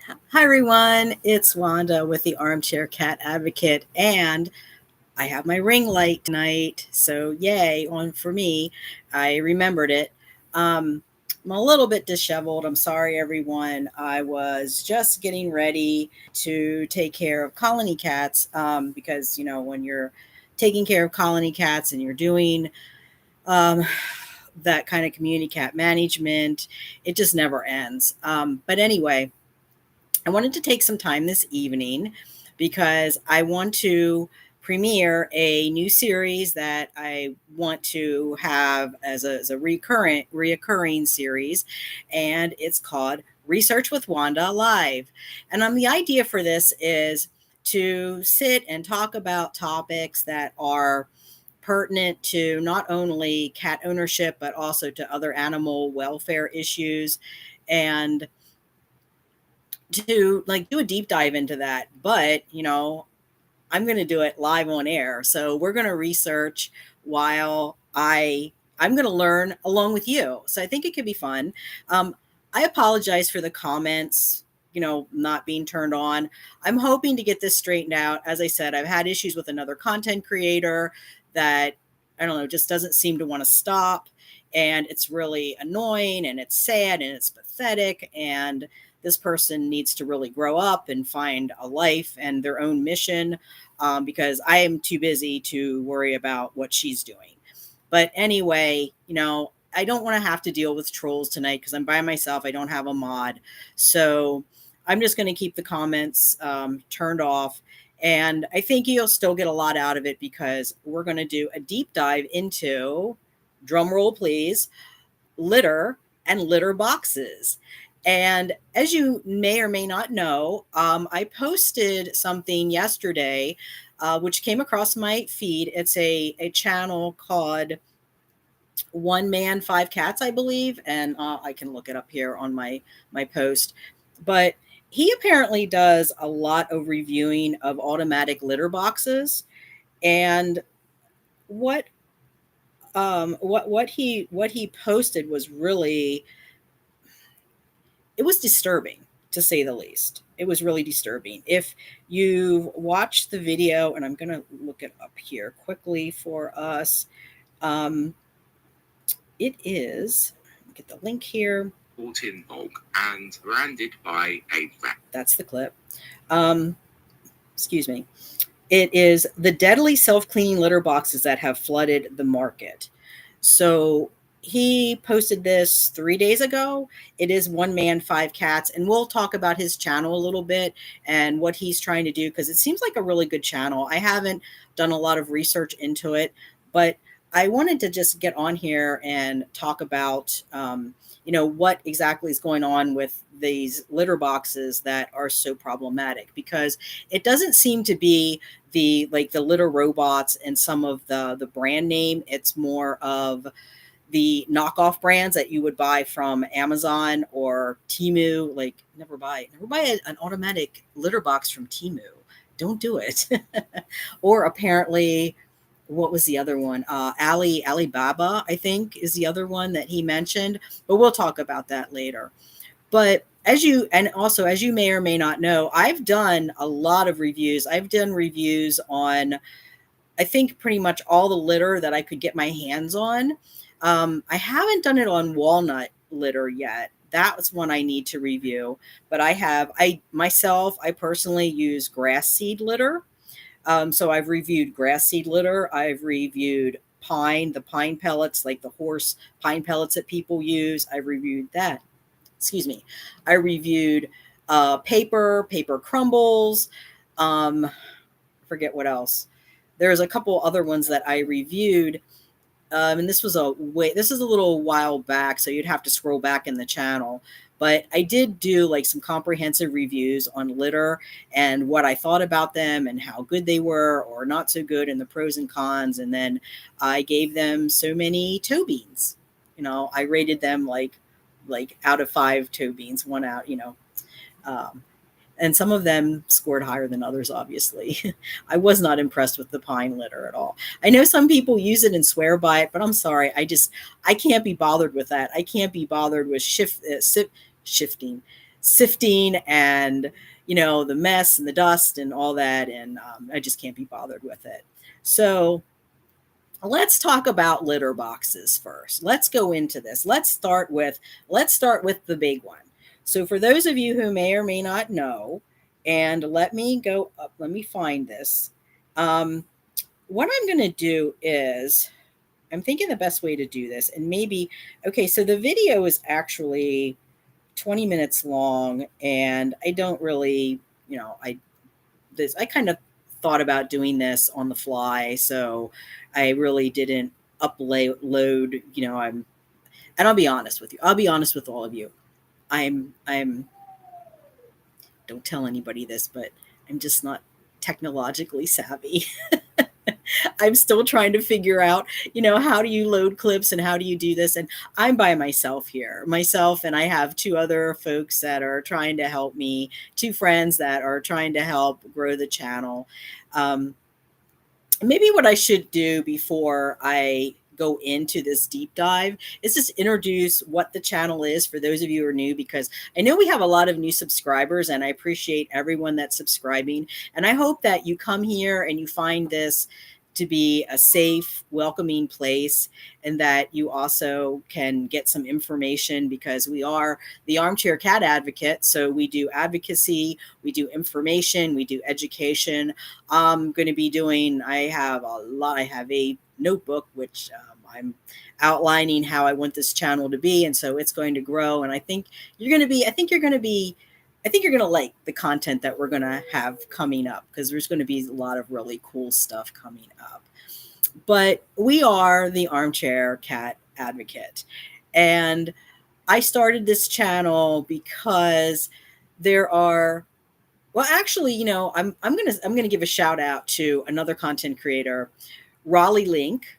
Hi, everyone. It's Wanda with the Armchair Cat Advocate, and I have my ring light tonight. So, yay, on for me. I remembered it. Um, I'm a little bit disheveled. I'm sorry, everyone. I was just getting ready to take care of colony cats because, when you're taking care of colony cats and you're doing um, that kind of community cat management, it just never ends. But anyway, I wanted to take some time this evening because I want to premiere a new series that I want to have as a reoccurring series, and it's called Research with Wanda Live. And the idea for this is to sit and talk about topics that are pertinent to not only cat ownership but also to other animal welfare issues, and to like do a deep dive into that. But I'm going to do it live on air, so we're going to research while I'm going to learn along with you. So I think it could be fun. I apologize for the comments, not being turned on. I'm hoping to get this straightened out. As I said, I've had issues with another content creator that, I don't know, just doesn't seem to want to stop, and it's really annoying, and it's sad, and it's pathetic, and this person needs to really grow up and find a life and their own mission, because I am too busy to worry about what she's doing. But anyway, I don't want to have to deal with trolls tonight because I'm by myself. I don't have a mod. So I'm just going to keep the comments turned off. And I think you'll still get a lot out of it because we're going to do a deep dive into, drum roll please, litter and litter boxes. And as you may or may not know, I posted something yesterday, which came across my feed. It's a channel called One Man, Five Cats, I believe. And I can look it up here on my post. But he apparently does a lot of reviewing of automatic litter boxes. And what he posted was really, it was disturbing, to say the least. It was really disturbing. If you've watched the video, and I'm going to look it up here quickly for us, it is, get the link here. Bought in bulk and branded by a vet. That's the clip. Excuse me. It is the deadly self-cleaning litter boxes that have flooded the market. So he posted this 3 days ago. It is One Man, Five Cats. And we'll talk about his channel a little bit and what he's trying to do, because it seems like a really good channel. I haven't done a lot of research into it, but I wanted to just get on here and talk about, what exactly is going on with these litter boxes that are so problematic, because it doesn't seem to be the litter robots and some of the brand name. It's more of the knockoff brands that you would buy from Amazon or Temu. Like, never buy an automatic litter box from Temu. Don't do it. Or apparently, what was the other one? Alibaba, I think, is the other one that he mentioned. But we'll talk about that later. But as you may or may not know, I've done a lot of reviews. I've done reviews on, I think, pretty much all the litter that I could get my hands on. I haven't done it on walnut litter yet. That's one I need to review. But I personally use grass seed litter. So I've reviewed grass seed litter. I've reviewed the pine pellets, like the horse pine pellets that people use. I've reviewed that. Excuse me. I reviewed paper crumbles. Forget what else. There's a couple other ones that I reviewed. And this is a little while back, so you'd have to scroll back in the channel. But I did do like some comprehensive reviews on litter and what I thought about them and how good they were or not so good, and the pros and cons. And then I gave them so many toe beans. I rated them like out of 5 toe beans, 1 out, and some of them scored higher than others, obviously. I was not impressed with the pine litter at all. I know some people use it and swear by it, but I'm sorry. I can't be bothered with that. I can't be bothered with sifting and, the mess and the dust and all that. And I just can't be bothered with it. So let's talk about litter boxes first. Let's go into this. Let's start with the big one. So for those of you who may or may not know, and let me go up, let me find this. What I'm going to do is I'm thinking the best way to do this, and maybe, okay, so the video is actually 20 minutes long, and I don't really, I kind of thought about doing this on the fly, so I really didn't upload, and I'll be honest with you. I'll be honest with all of you. I'm don't tell anybody this, but I'm just not technologically savvy. I'm still trying to figure out, how do you load clips and how do you do this? And I'm by myself here, and I have two other folks that are trying to help me, two friends that are trying to help grow the channel. Maybe what I should do before I go into this deep dive is just introduce what the channel is for those of you who are new, because I know we have a lot of new subscribers and I appreciate everyone that's subscribing. And I hope that you come here and you find this to be a safe, welcoming place, and that you also can get some information, because we are the Armchair Cat Advocate. So we do advocacy, we do information, we do education. I'm going to be doing, I have a notebook, which I'm outlining how I want this channel to be. And so it's going to grow. And I think you're going to like the content that we're going to have coming up, because there's going to be a lot of really cool stuff coming up. But we are the Armchair Cat Advocate. And I started this channel because there are, well, actually, I'm going to give a shout out to another content creator, Raleigh Link.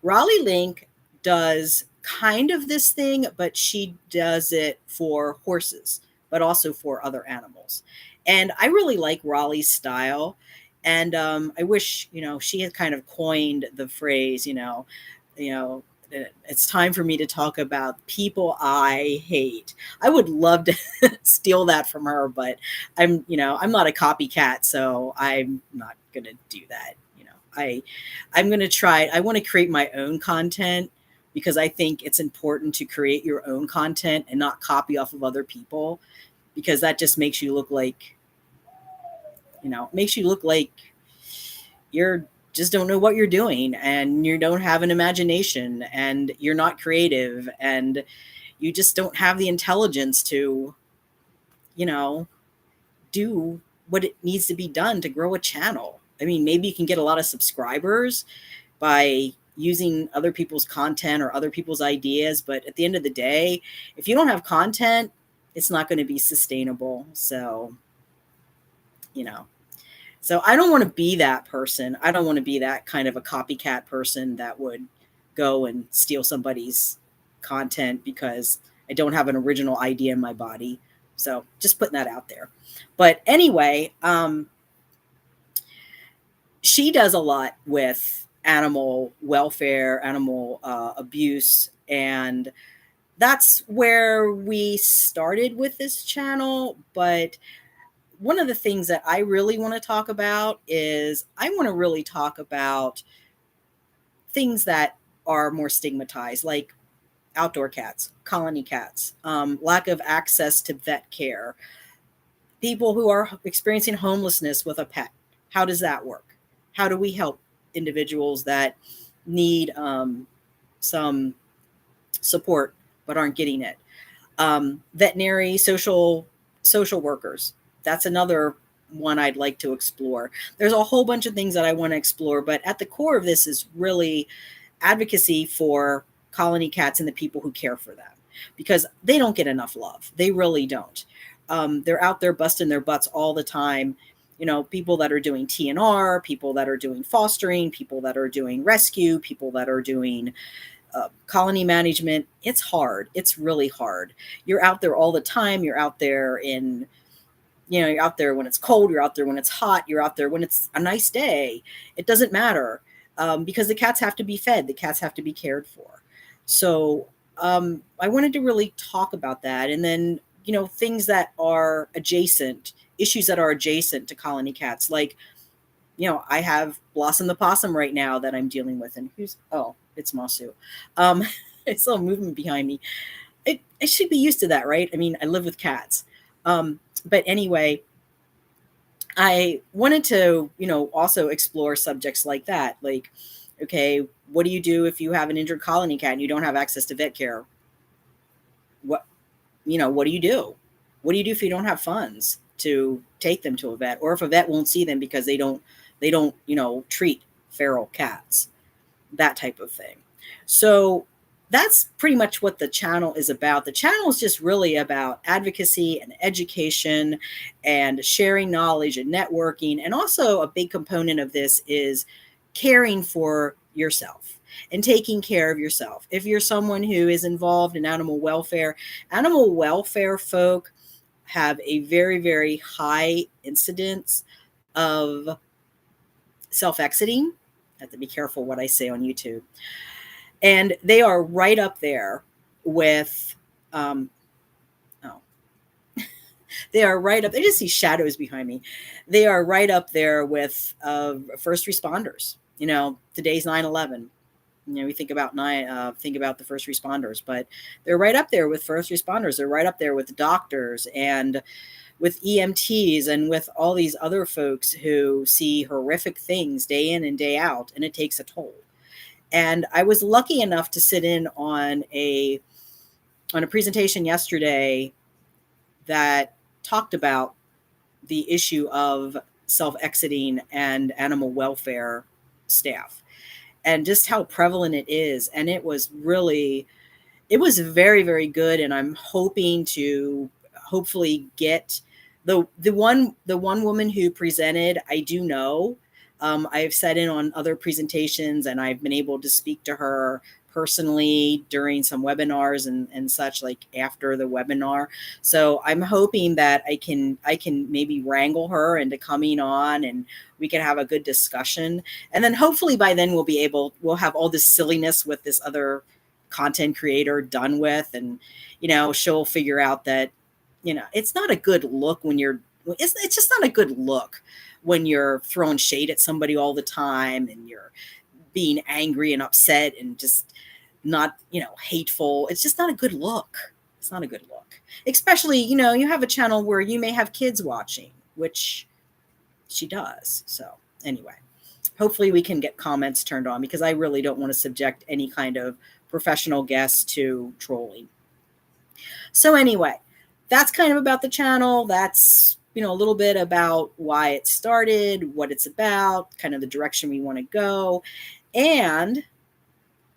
Raleigh Link does kind of this thing, but she does it for horses, but also for other animals. And I really like Raleigh's style. And I wish, she had kind of coined the phrase, it's time for me to talk about people I hate. I would love to steal that from her, but I'm not a copycat, so I'm not going to do that. I'm going to try. I want to create my own content, because I think it's important to create your own content and not copy off of other people, because that just makes you look like, you're just don't know what you're doing, and you don't have an imagination, and you're not creative, and you just don't have the intelligence to, do what it needs to be done to grow a channel. I mean, maybe you can get a lot of subscribers by using other people's content or other people's ideas. But at the end of the day, if you don't have content, it's not going to be sustainable. So, so I don't want to be that person. I don't want to be that kind of a copycat person that would go and steal somebody's content because I don't have an original idea in my body. So just putting that out there. But anyway, she does a lot with animal welfare, animal abuse, and that's where we started with this channel. But one of the things that I really want to talk about is I want to really talk about things that are more stigmatized, like outdoor cats, colony cats, lack of access to vet care, people who are experiencing homelessness with a pet. How does that work? How do we help individuals that need some support but aren't getting it? Veterinary social workers. That's another one I'd like to explore. There's a whole bunch of things that I want to explore, but at the core of this is really advocacy for colony cats and the people who care for them, because they don't get enough love. They really don't. They're out there busting their butts all the time. People that are doing TNR, people that are doing fostering, people that are doing rescue, people that are doing colony management. It's hard. It's really hard. You're out there all the time. You're out there you're out there when it's cold. You're out there when it's hot. You're out there when it's a nice day. It doesn't matter, because the cats have to be fed. The cats have to be cared for. So I wanted to really talk about that. And then things that are adjacent, issues that are adjacent to colony cats. Like, I have Blossom the possum right now that I'm dealing with. And it's Masu. It's a little movement behind me. I should be used to that, right? I mean, I live with cats. But anyway, I wanted to, also explore subjects like that. Like, okay, what do you do if you have an injured colony cat and you don't have access to vet care? What do you do? What do you do if you don't have funds to take them to a vet, or if a vet won't see them because they don't, treat feral cats, that type of thing. So that's pretty much what the channel is about. The channel is just really about advocacy and education and sharing knowledge and networking. And also a big component of this is caring for yourself and taking care of yourself. If you're someone who is involved in animal welfare folk have a very, very high incidence of self-exiting. I have to be careful what I say on YouTube. And they are right up there with, they are right up, I just see shadows behind me. They are right up there with first responders. Today's 9/11. We think about the first responders, but they're right up there with first responders. They're right up there with doctors and with EMTs and with all these other folks who see horrific things day in and day out, and it takes a toll. And I was lucky enough to sit in on a presentation yesterday that talked about the issue of self-exiting and animal welfare staff, and just how prevalent it is. And it was very, very good. And I'm hoping to hopefully get the one woman who presented, I do know. I've sat in on other presentations, and I've been able to speak to her personally during some webinars and such, like after the webinar. So I'm hoping that I can maybe wrangle her into coming on, and we can have a good discussion. And then hopefully by then we'll have all this silliness with this other content creator done with, and she'll figure out that it's not a good look it's just not a good look when you're throwing shade at somebody all the time, and you're being angry and upset and just not, hateful. It's just not a good look. It's not a good look. Especially, you have a channel where you may have kids watching, which she does. So anyway, hopefully we can get comments turned on, because I really don't want to subject any kind of professional guests to trolling. So anyway, that's kind of about the channel. That's, a little bit about why it started, what it's about, kind of the direction we want to go. And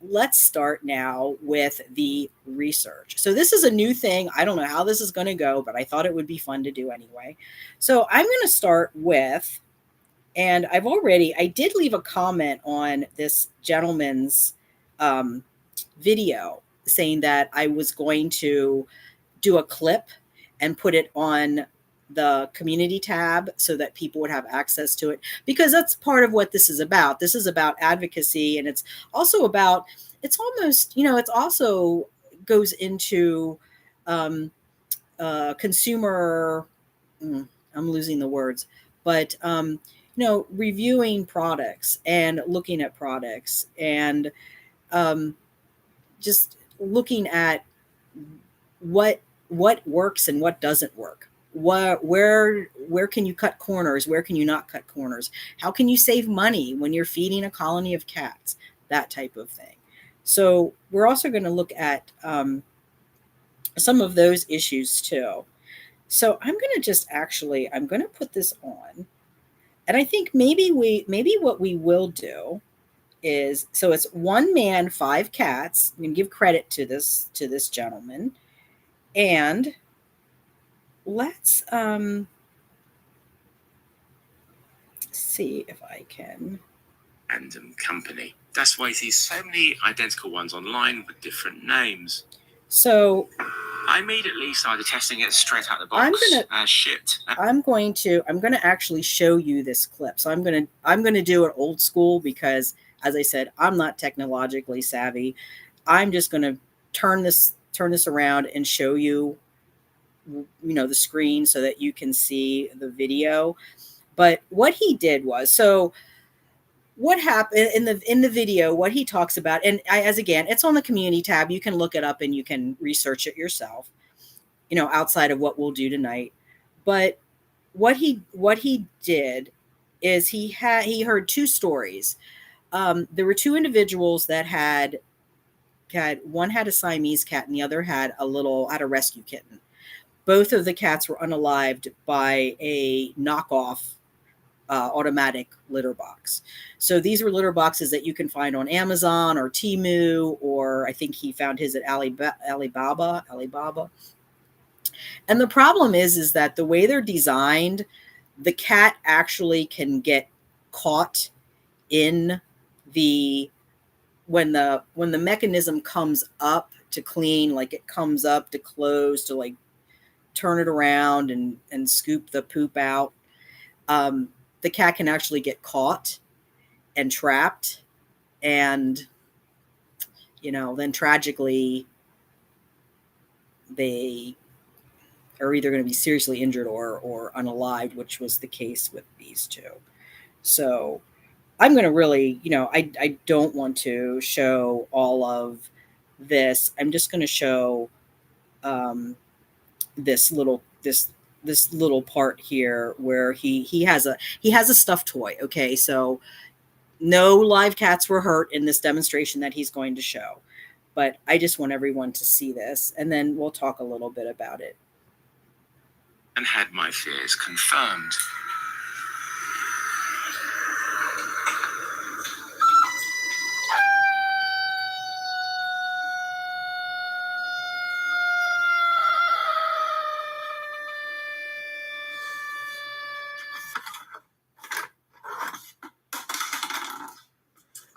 let's start now with the research. So this is a new thing. I don't know how this is going to go, but I thought it would be fun to do anyway. So I'm going to start with, and I did leave a comment on this gentleman's video saying that I was going to do a clip and put it on the community tab so that people would have access to it, because that's part of what this is about. This is about advocacy, and it's also about, it's also goes into consumer, I'm losing the words, but reviewing products and looking at products, and just looking at what works and what doesn't work. Where can you cut corners? Where can you not cut corners? How can you save money when you're feeding a colony of cats? That type of thing. So we're also going to look at some of those issues too. So I'm going to put this on, and I think maybe what we will do is, so it's 1 man, 5 cats. I'm going to give credit to this gentleman, and let's see if I can. Random company. That's why you see so many identical ones online with different names. So I immediately started testing it straight out of the box. I'm going to actually show you this clip. So I'm going to do it old school, because as I said, I'm not technologically savvy. I'm just going to turn this around and show you the screen so that you can see the video. But what he did was, so what happened in the video, what he talks about, and as again, it's on the community tab. You can look it up and you can research it yourself, outside of what we'll do tonight. But what he did is he heard two stories. There were two individuals that had one had a Siamese cat and the other had a rescue kitten. Both of the cats were unalived by a knockoff automatic litter box. So these were litter boxes that you can find on Amazon or Temu, or I think he found his at Alibaba. And the problem is that the way they're designed, the cat actually can get caught in when the mechanism comes up to clean, like it comes up to close to like turn it around and scoop the poop out. The cat can actually get caught and trapped, and then tragically they are either going to be seriously injured or unalived, which was the case with these two. So I'm going to really, I don't want to show all of this. I'm just going to show this little part here where he has a stuffed toy. Okay, so no live cats were hurt in this demonstration that he's going to show, but I just want everyone to see this, and then we'll talk a little bit about it. And had my fears confirmed.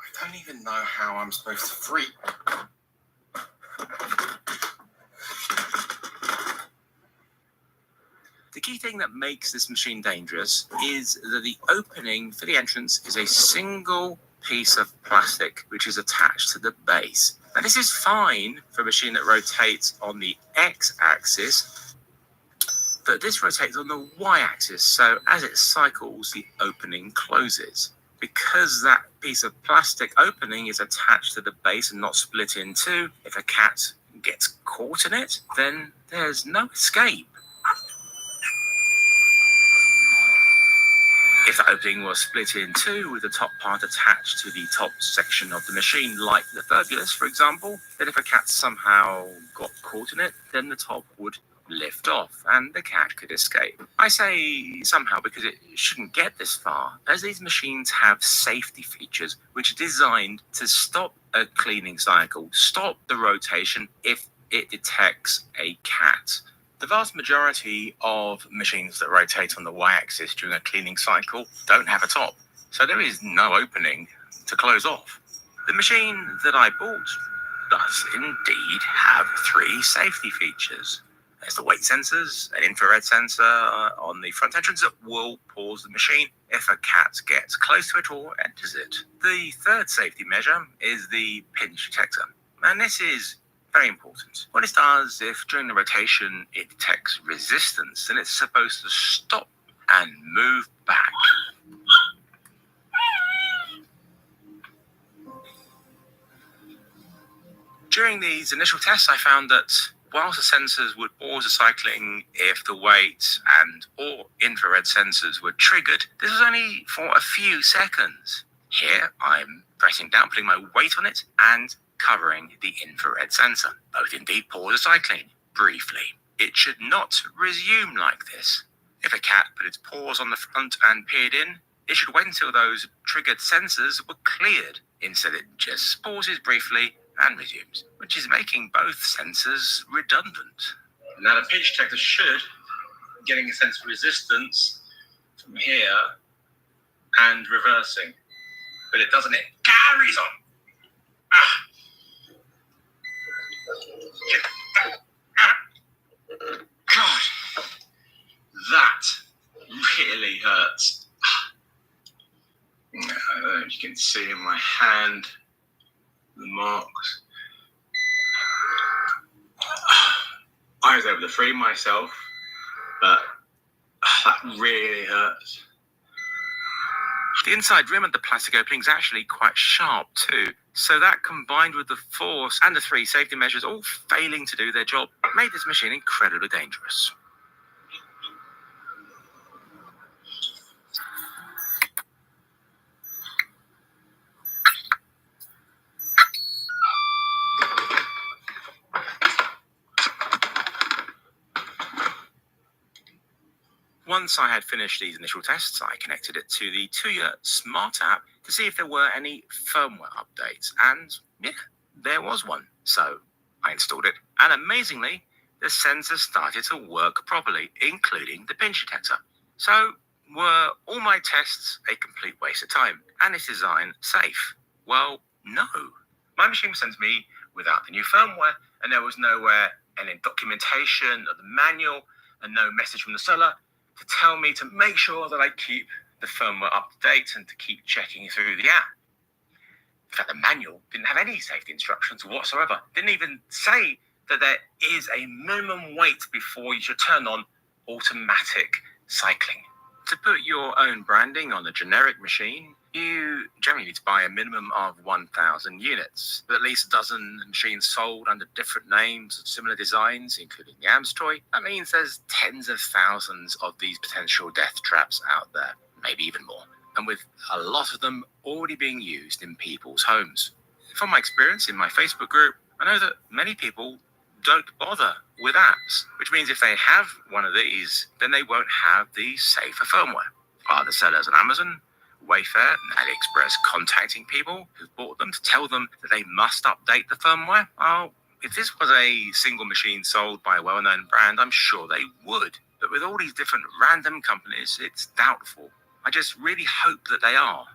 I don't even know how I'm supposed to free. The key thing that makes this machine dangerous is that the opening for the entrance is a single piece of plastic which is attached to the base. Now this is fine for a machine that rotates on the x-axis, but this rotates on the y-axis, so as it cycles, the opening closes. Because that piece of plastic opening is attached to the base and not split in two, if a cat gets caught in it, then there's no escape. If the opening was split in two with the top part attached to the top section of the machine, like the turbulus, for example, then if a cat somehow got caught in it, then the top would lift off and the cat could escape. I say somehow because it shouldn't get this far, as these machines have safety features which are designed to stop a cleaning cycle, stop the rotation if it detects a cat. The vast majority of machines that rotate on the y-axis during a cleaning cycle don't have a top, so there is no opening to close off. The machine that I bought does indeed have three safety features. There's the weight sensors, an infrared sensor on the front entrance that will pause the machine if a cat gets close to it or enters it. The third safety measure is the pinch detector, and this is very important. What it does, if during the rotation it detects resistance, then it's supposed to stop and move back. During these initial tests, I found that whilst the sensors would pause the cycling if the weight and or infrared sensors were triggered, this was only for a few seconds. Here, I'm pressing down, putting my weight on it, and covering the infrared sensor. Both indeed pause the cycling briefly. It should not resume like this. If a cat put its paws on the front and peered in, it should wait until those triggered sensors were cleared. Instead, it just pauses briefly and resumes, which is making both sensors redundant. Now the pinch detector should be getting a sense of resistance from here and reversing, but it doesn't. It carries on. God, that really hurts. I don't know if you can see in my hand the marks. I was able to free myself, but that really hurts. The inside rim of the plastic opening is actually quite sharp too. So that, combined with the force and the 3 safety measures all failing to do their job, made this machine incredibly dangerous. Once I had finished these initial tests, I connected it to the Tuya Smart app to see if there were any firmware updates. And yeah, there was one. So I installed it. And amazingly, the sensor started to work properly, including the pinch detector. So were all my tests a complete waste of time? And is design safe? Well, no. My machine was sent to me without the new firmware, and there was nowhere any documentation of the manual and no message from the seller to tell me to make sure that I keep the firmware up to date and to keep checking through the app. In fact, the manual didn't have any safety instructions whatsoever. Didn't even say that there is a minimum wait before you should turn on automatic cycling. To put your own branding on a generic machine, you generally need to buy a minimum of 1,000 units, with at least a dozen machines sold under different names of similar designs, including the AMS toy. That means there's tens of thousands of these potential death traps out there, maybe even more, and with a lot of them already being used in people's homes. From my experience in my Facebook group, I know that many people don't bother with apps, which means if they have one of these, then they won't have the safer firmware. Are the sellers on Amazon, Wayfair, and AliExpress contacting people who've bought them to tell them that they must update the firmware? Well, if this was a single machine sold by a well-known brand, I'm sure they would. But with all these different random companies, it's doubtful. I just really hope that they are.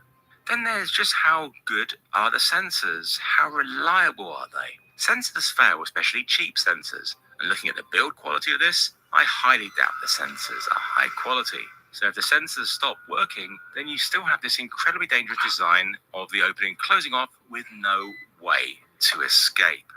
Then there's just how good are the sensors? How reliable are they? Sensors fail, especially cheap sensors. And looking at the build quality of this, I highly doubt the sensors are high quality. So if the sensors stop working, then you still have this incredibly dangerous design of the opening closing off with no way to escape.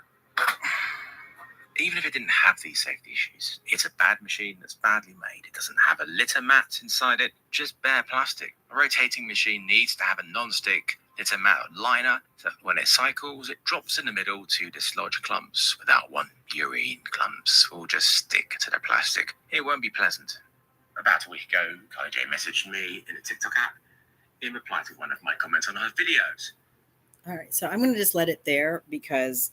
Even if it didn't have these safety issues, it's a bad machine that's badly made. It doesn't have a litter mat inside it, just bare plastic. A rotating machine needs to have a non-stick litter mat liner, so when it cycles, it drops in the middle to dislodge clumps. Without one, urine clumps will just stick to the plastic. It won't be pleasant. About a week ago, Kylie J messaged me in a TikTok app in reply to one of my comments on her videos. All right, so I'm going to just let it there because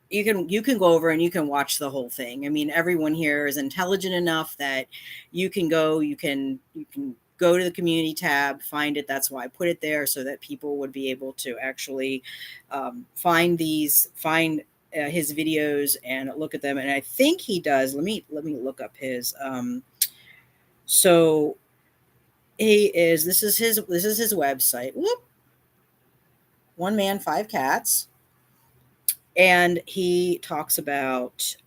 you can go over and you can watch the whole thing. I mean, everyone here is intelligent enough that you can go to the community tab, find it. That's why I put it there, so that people would be able to actually find his videos and look at them. And I think he does. Let me look up his. So this is his website. Whoop. One Man, 5 Cats. And he talks about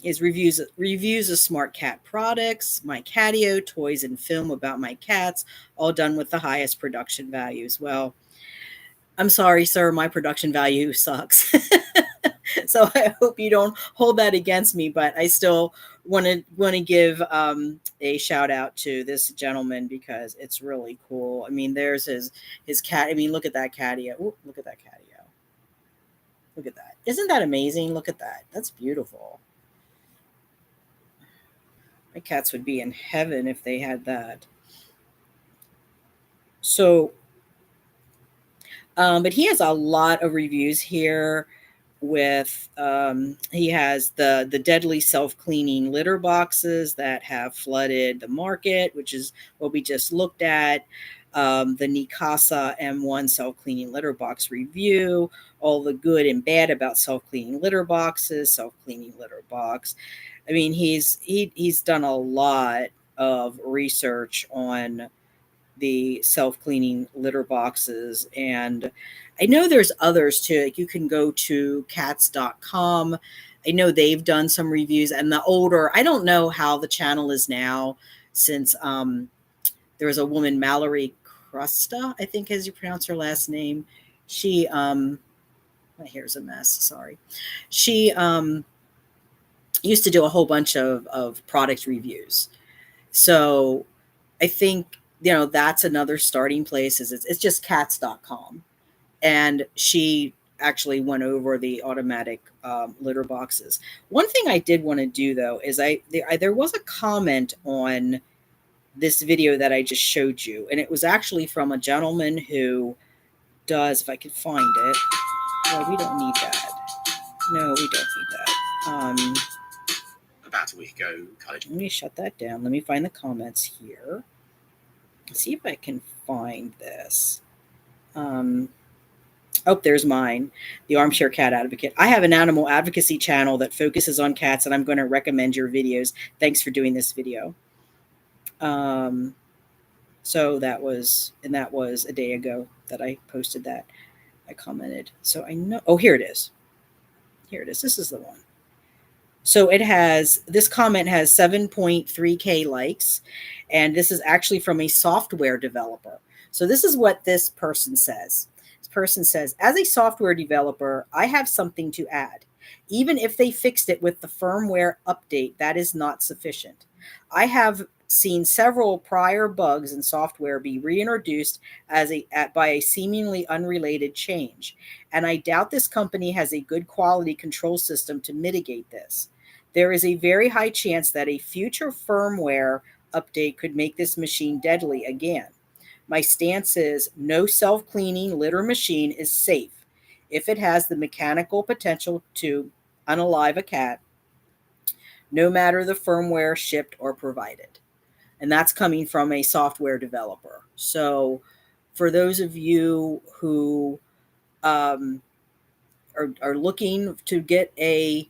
his reviews of smart cat products, my catio, toys and film about my cats, all done with the highest production values. Well, I'm sorry, sir, my production value sucks. So I hope you don't hold that against me, but I still want to give a shout out to this gentleman because it's really cool. I mean, there's his cat. I mean, look at that catio. Ooh, look at that catio. Look at that. Isn't that amazing? Look at that. That's beautiful. My cats would be in heaven if they had that. So, but he has a lot of reviews here with he has the deadly self-cleaning litter boxes that have flooded the market, which is what we just looked at. The Nikasa M1 self-cleaning litter box review, all the good and bad about self-cleaning litter boxes, self-cleaning litter box. I mean, he's done a lot of research on the self-cleaning litter boxes, and I know there's others too. Like you can go to cats.com. I know they've done some reviews, and the older, I don't know how the channel is now since there was a woman, Mallory Crusta, I think as you pronounce her last name. She My hair's a mess. Sorry. She used to do a whole bunch of product reviews. So I think, that's another starting place is it's just cats.com. And she actually went over the automatic litter boxes. One thing I did want to do though is there was a comment on this video that I just showed you, and it was actually from a gentleman who does, if I could find it. Well, we don't need that. No, we don't need that. About a week ago, Let me shut that down. Let me find the comments here. Let's see if I can find this. There's mine, the Armchair Cat Advocate. I have an animal advocacy channel that focuses on cats, and I'm going to recommend your videos. Thanks for doing this video. So that was a day ago that I posted that. I commented. So I know. Oh, here it is. Here it is. This is the one. So this comment has 7.3K likes, and this is actually from a software developer. So this is what this person says. This person says, as a software developer, I have something to add. Even if they fixed it with the firmware update, that is not sufficient. I have seen several prior bugs in software be reintroduced by a seemingly unrelated change, and I doubt this company has a good quality control system to mitigate this. There is a very high chance that a future firmware update could make this machine deadly again. My stance is no self-cleaning litter machine is safe if it has the mechanical potential to unalive a cat, no matter the firmware shipped or provided. And that's coming from a software developer. So for those of you who are looking to get I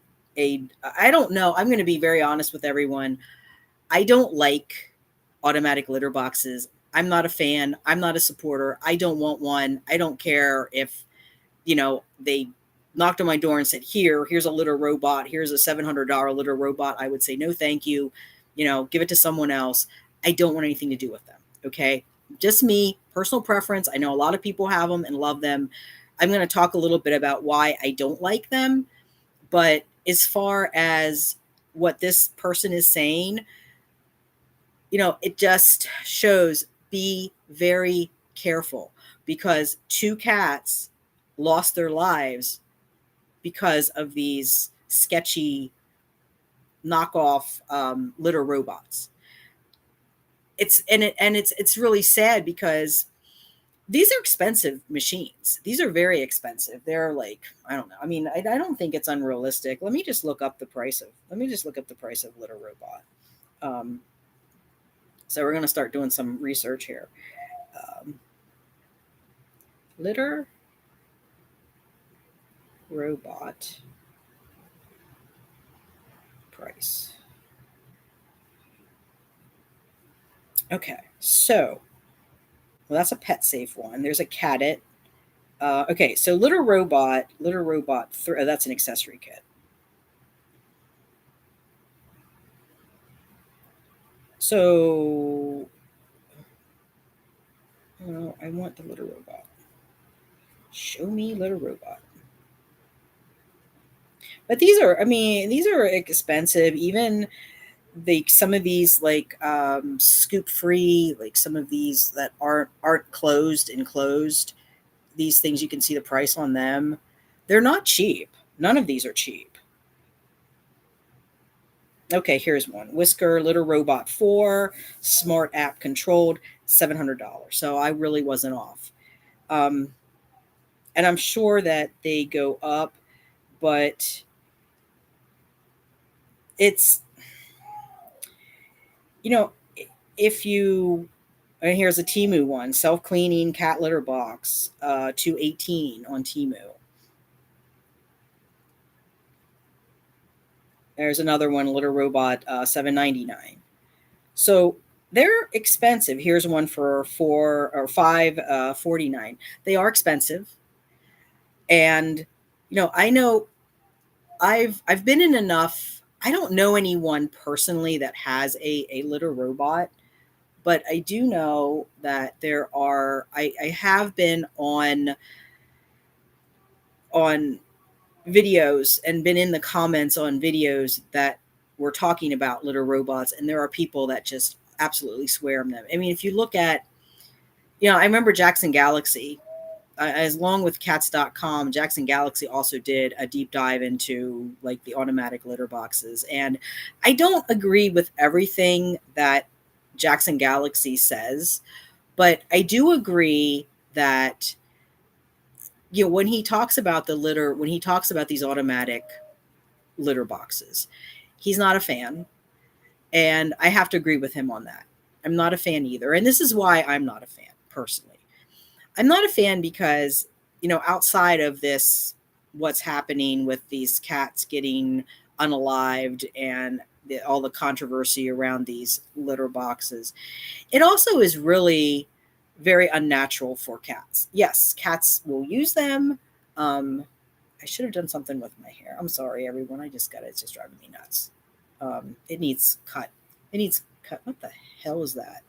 don't know, I'm going to be very honest with everyone. I don't like automatic litter boxes. I'm not a fan. I'm not a supporter. I don't want one. I don't care if, they knocked on my door and said, here's a litter robot. Here's a $700 litter robot. I would say, no, thank you. Give it to someone else. I don't want anything to do with them. Okay. Just me, personal preference. I know a lot of people have them and love them. I'm going to talk a little bit about why I don't like them. But as far as what this person is saying, it just shows be very careful, because 2 cats lost their lives because of these sketchy knockoff litter robots. It's really sad because these are expensive machines. These are very expensive. They're like, I don't know. I mean, I don't think it's unrealistic. Let me just look up the price of litter robot. So we're going to start doing some research here. Litter robot price. Okay, so that's a pet safe one. There's a Cadet. Okay, so litter robot. That's an accessory kit. So, I want the litter robot. Show me litter robot. But these are expensive. Even some of these scoop free, like some of these that aren't enclosed. These things, you can see the price on them. They're not cheap. None of these are cheap. Okay, here's one. Whisker Litter Robot 4, Smart App Controlled, $700. So I really wasn't off. And I'm sure that they go up, but it's, if you, and here's a Temu one, self-cleaning cat litter box, $218 on Temu. There's another one, Litter Robot, $799. So they're expensive. Here's one for $549. They are expensive, and I know I've been in enough. I don't know anyone personally that has a litter robot, but I do know that there are. I have been on on videos and been in the comments on videos that were talking about litter robots, and there are people that just absolutely swear on them. I mean, if you look at, I remember Jackson Galaxy, as long with cats.com, Jackson Galaxy also did a deep dive into like the automatic litter boxes. And I don't agree with everything that Jackson Galaxy says, but I do agree that, when he talks about when he talks about these automatic litter boxes, he's not a fan. And I have to agree with him on that. I'm not a fan either. And this is why I'm not a fan personally. I'm not a fan because, outside of this, what's happening with these cats getting unalived and all the controversy around these litter boxes, it also is really very unnatural for cats. Yes, cats will use them. I should have done something with my hair. I'm sorry, everyone. It's just driving me nuts. It needs cut. It needs cut. What the hell is that?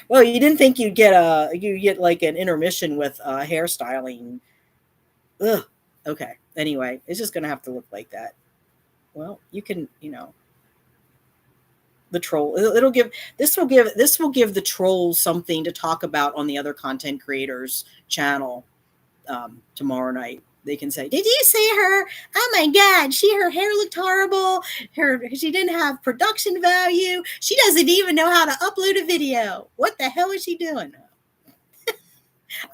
Well, you didn't think you'd get like an intermission with hairstyling. Ugh. Okay. Anyway, it's just gonna have to look like that. Well, you can, the troll. This will give the trolls something to talk about on the other content creators channel tomorrow night. They can say, "Did you see her? Oh my God, her hair looked horrible. She didn't have production value. She doesn't even know how to upload a video. What the hell is she doing?"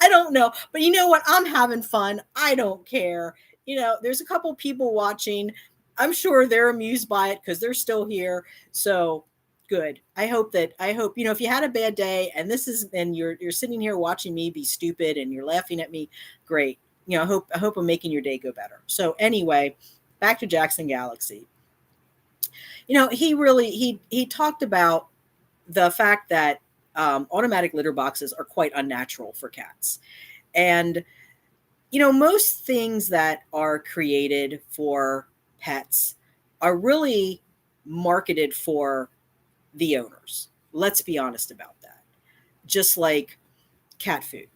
I don't know, but you know what? I'm having fun. I don't care. There's a couple people watching. I'm sure they're amused by it because they're still here. So good. I hope, if you had a bad day and you're sitting here watching me be stupid and you're laughing at me, great. I hope I'm making your day go better. So anyway, back to Jackson Galaxy. He talked about the fact that automatic litter boxes are quite unnatural for cats. And, most things that are created for pets are really marketed for the owners. Let's be honest about that. Just like cat food,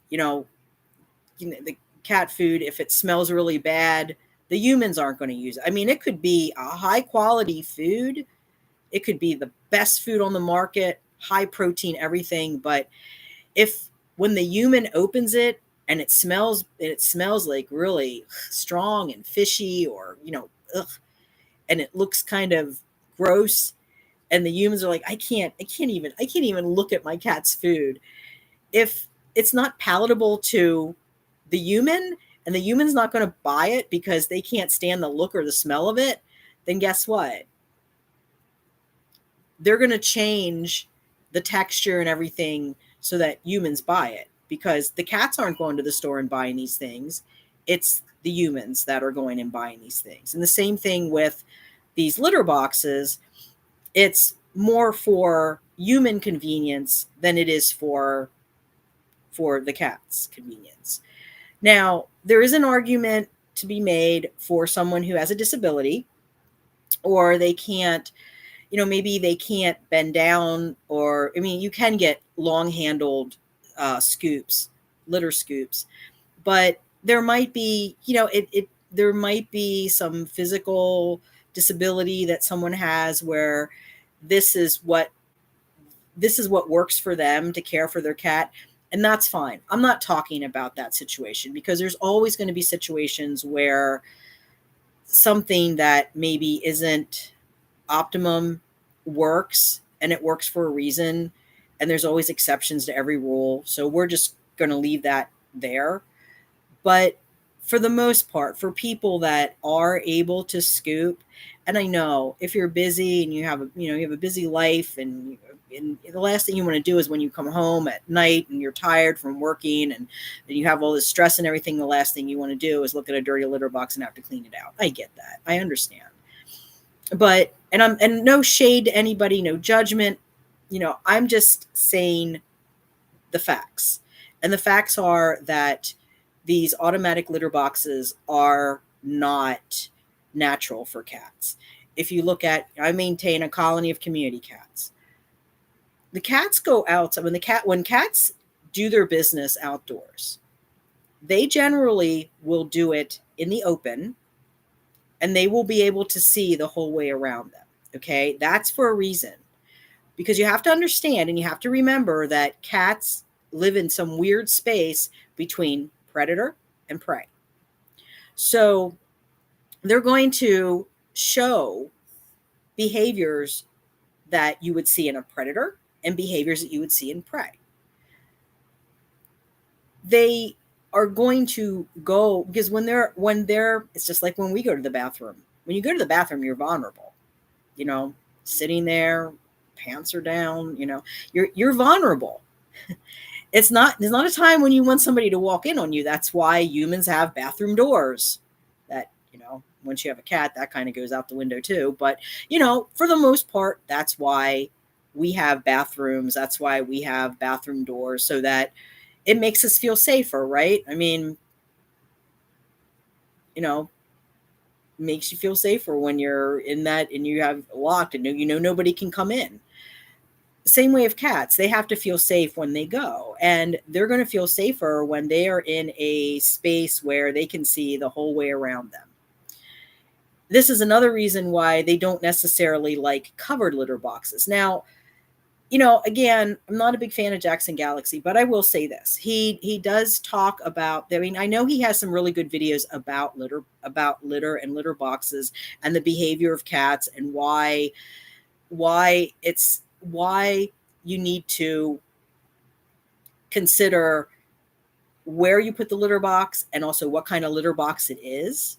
the cat food, if it smells really bad, the humans aren't going to use it. I mean, it could be a high quality food. It could be the best food on the market, high protein, everything. But when the human opens it and it smells like really strong and fishy, or, and it looks kind of gross, and the humans are like, I can't even look at my cat's food. If it's not palatable to the human and the human's not going to buy it because they can't stand the look or the smell of it, then guess what? They're going to change the texture and everything so that humans buy it, because the cats aren't going to the store and buying these things. It's the humans that are going and buying these things. And the same thing with these litter boxes. It's more for human convenience than it is for the cat's convenience. Now, there is an argument to be made for someone who has a disability, or they can't, maybe they can't bend down, or, you can get long-handled litter scoops, but there might be, there might be some physical disability that someone has where this is what works for them to care for their cat. And that's fine. I'm not talking about that situation, because there's always going to be situations where something that maybe isn't optimum works, and it works for a reason. And there's always exceptions to every rule. So we're just going to leave that there. But for the most part, for people that are able to scoop, and I know if you're busy and you have a busy life, and the last thing you want to do is when you come home at night and you're tired from working and you have all this stress and everything, the last thing you want to do is look at a dirty litter box and have to clean it out. I get that. I understand. But, and no shade to anybody, no judgment. I'm just saying the facts. And the facts are that these automatic litter boxes are not natural for cats. If you look at, I maintain a colony of community cats. The cats go out when cats do their business outdoors. They generally will do it in the open, and they will be able to see the whole way around them. Okay, that's for a reason, because you have to understand and you have to remember that cats live in some weird space between predator and prey. So they're going to show behaviors that you would see in a predator and behaviors that you would see in prey. They are going to go, because when they're it's just like when we go to the bathroom. When you go to the bathroom, you're vulnerable. You know, sitting there, pants are down, you're vulnerable. There's not a time when you want somebody to walk in on you. That's why humans have bathroom doors. That, once you have a cat, that kind of goes out the window too. But, for the most part, that's why we have bathrooms. That's why we have bathroom doors, so that it makes us feel safer, right? I mean, makes you feel safer when you're in that and you have locked and nobody can come in. Same way of cats. They have to feel safe when they go, and they're going to feel safer when they are in a space where they can see the whole way around them. This is another reason why they don't necessarily like covered litter boxes. Now, again, I'm not a big fan of Jackson Galaxy, but I will say this. He does talk about, I mean, I know he has some really good videos about litter and litter boxes and the behavior of cats and why you need to consider where you put the litter box and also what kind of litter box it is,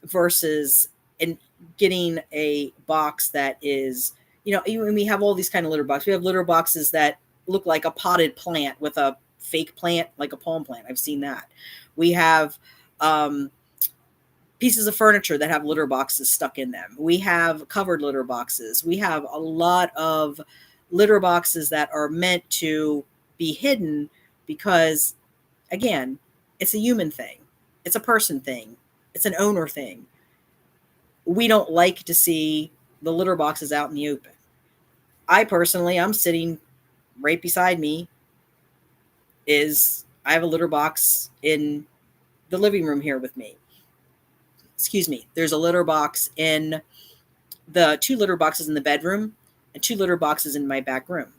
versus in getting a box that is, we have all these kind of litter boxes. We have litter boxes that look like a potted plant with a fake plant, like a palm plant. I've seen that. We have pieces of furniture that have litter boxes stuck in them. We have covered litter boxes. We have a lot of litter boxes that are meant to be hidden because, again, it's a human thing. It's a person thing. It's an owner thing. We don't like to see the litter boxes out in the open. I'm sitting right beside me I have a litter box in the living room here with me. Excuse me. There's a litter box in the 2 litter boxes in the bedroom and 2 litter boxes in my back room.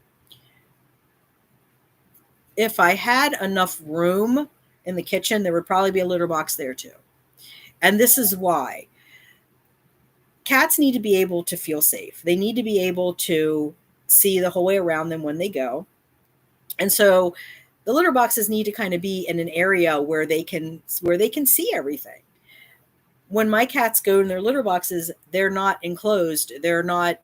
If I had enough room in the kitchen, there would probably be a litter box there too. And this is why. Cats need to be able to feel safe. They need to be able to see the whole way around them when they go. And so the litter boxes need to kind of be in an area where they can see everything. When my cats go in their litter boxes, they're not enclosed. They're not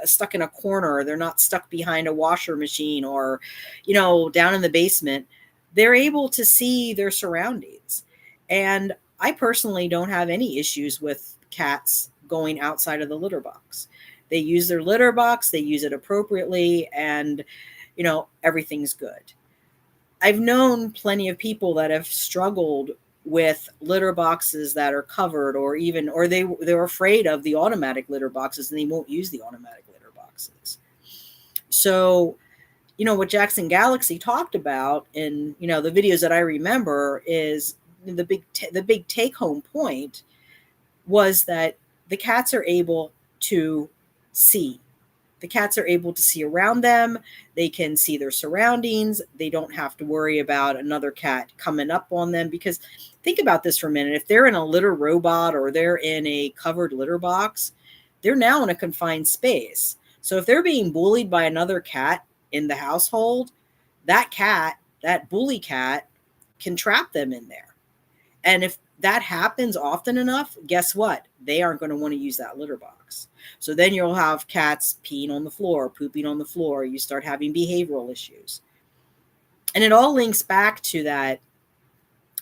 stuck in a corner. They're not stuck behind a washer machine or, down in the basement. They're able to see their surroundings. And I personally don't have any issues with cats going outside of the litter box. They use their litter box, they use it appropriately, and everything's good. I've known plenty of people that have struggled with litter boxes that are covered, or they're afraid of the automatic litter boxes and they won't use the automatic litter boxes. So, what Jackson Galaxy talked about in the videos that I remember is the big take home point was that the cats are able to see. The cats are able to see around them. They can see their surroundings. They don't have to worry about another cat coming up on them, because think about this for a minute. If they're in a litter robot or they're in a covered litter box, they're now in a confined space. So if they're being bullied by another cat in the household, that bully cat can trap them in there. And if that happens often enough, guess what? They aren't going to want to use that litter box. So then you'll have cats peeing on the floor, pooping on the floor. You start having behavioral issues. And it all links back to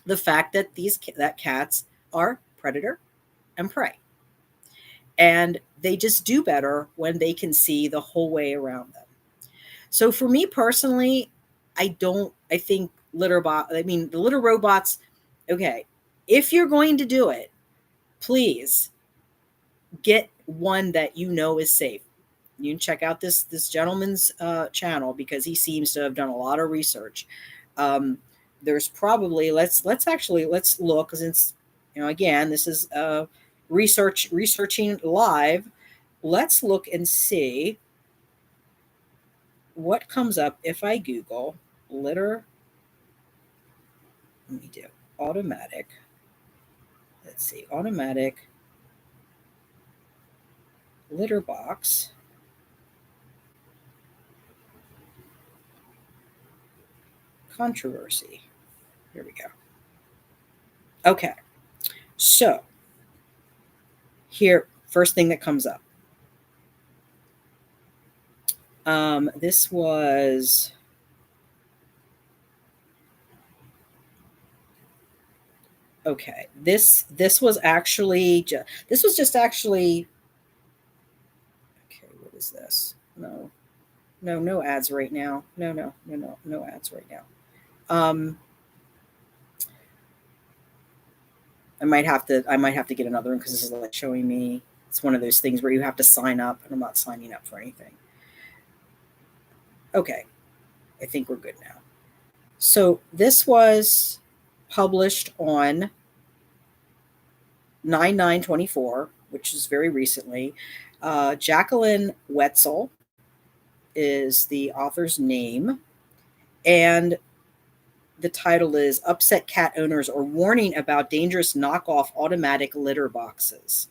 the fact that that cats are predator and prey. And they just do better when they can see the whole way around them. So for me personally, I think the litter robots, okay, if you're going to do it, please get one that is safe. You can check out this gentleman's channel, because he seems to have done a lot of research. there's probably, let's look, since, again, this is researching live. Let's look and see what comes up if I Google litter. Let me do automatic. Let's see, automatic litter box controversy. Here we go. Okay, so here, first thing that comes up. This was okay. This was actually this was just actually okay. What is this? No ads right now. No ads right now. I might have to get another one because this is like showing me. It's one of those things where you have to sign up, and I'm not signing up for anything. Okay, I think we're good now. So this was published on 9/9/24, which is very recently. Jacqueline Wetzel is the author's name, and the title is Upset Cat Owners Are Warning About Dangerous Knockoff Automatic Litter Boxes.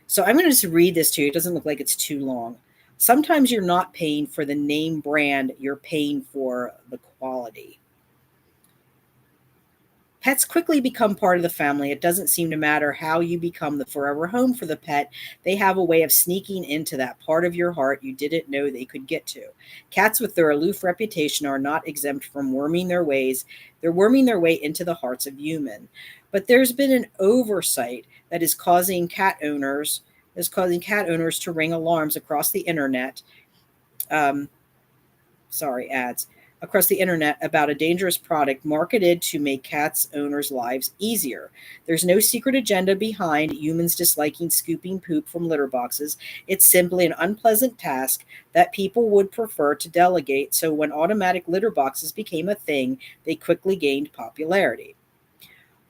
So I'm going to just read this to you. It doesn't look like it's too long. Sometimes you're not paying for the name brand, you're paying for the quality. Pets quickly become part of the family. It doesn't seem to matter how you become the forever home for the pet. They have a way of sneaking into that part of your heart you didn't know they could get to. Cats with their aloof reputation are not exempt from worming their ways. They're worming their way into the hearts of humans. But there's been an oversight that is causing cat owners to ring alarms across the internet. Across the internet about a dangerous product marketed to make cats owners' lives easier. There's no secret agenda behind humans disliking scooping poop from litter boxes. It's simply an unpleasant task that people would prefer to delegate, so when automatic litter boxes became a thing, they quickly gained popularity.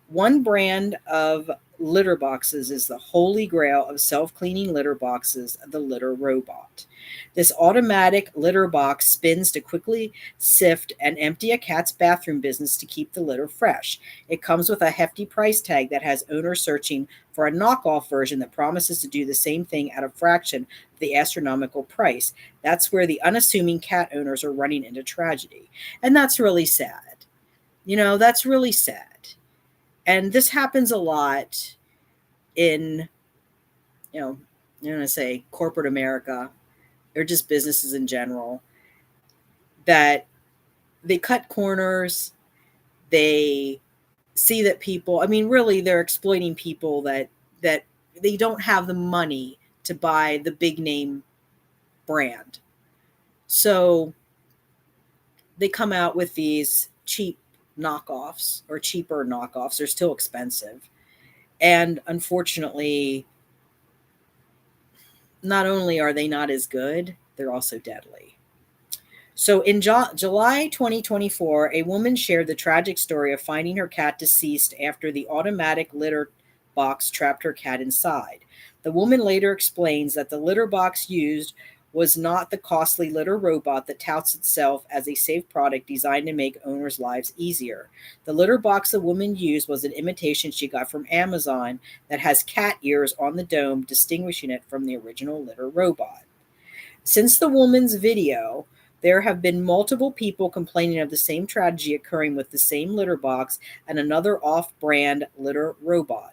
One brand of litter boxes is the holy grail of self-cleaning litter boxes, the Litter Robot. This automatic litter box spins to quickly sift and empty a cat's bathroom business to keep the litter fresh. It comes with a hefty price tag that has owners searching for a knockoff version that promises to do the same thing at a fraction of the astronomical price. That's where the unassuming cat owners are running into tragedy. And that's really sad. That's really sad. And this happens a lot in, I'm going to say corporate America, or just businesses in general, that they cut corners. They see that people, really they're exploiting people that they don't have the money to buy the big name brand. So they come out with these cheap knockoffs or cheaper knockoffs. They're still expensive. And unfortunately, not only are they not as good, they're also deadly. So in July 2024, a woman shared the tragic story of finding her cat deceased after the automatic litter box trapped her cat inside. The woman later explains that the litter box used was not the costly litter robot that touts itself as a safe product designed to make owners' lives easier. The litter box the woman used was an imitation she got from Amazon that has cat ears on the dome, distinguishing it from the original litter robot. Since the woman's video, there have been multiple people complaining of the same tragedy occurring with the same litter box and another off-brand litter robot.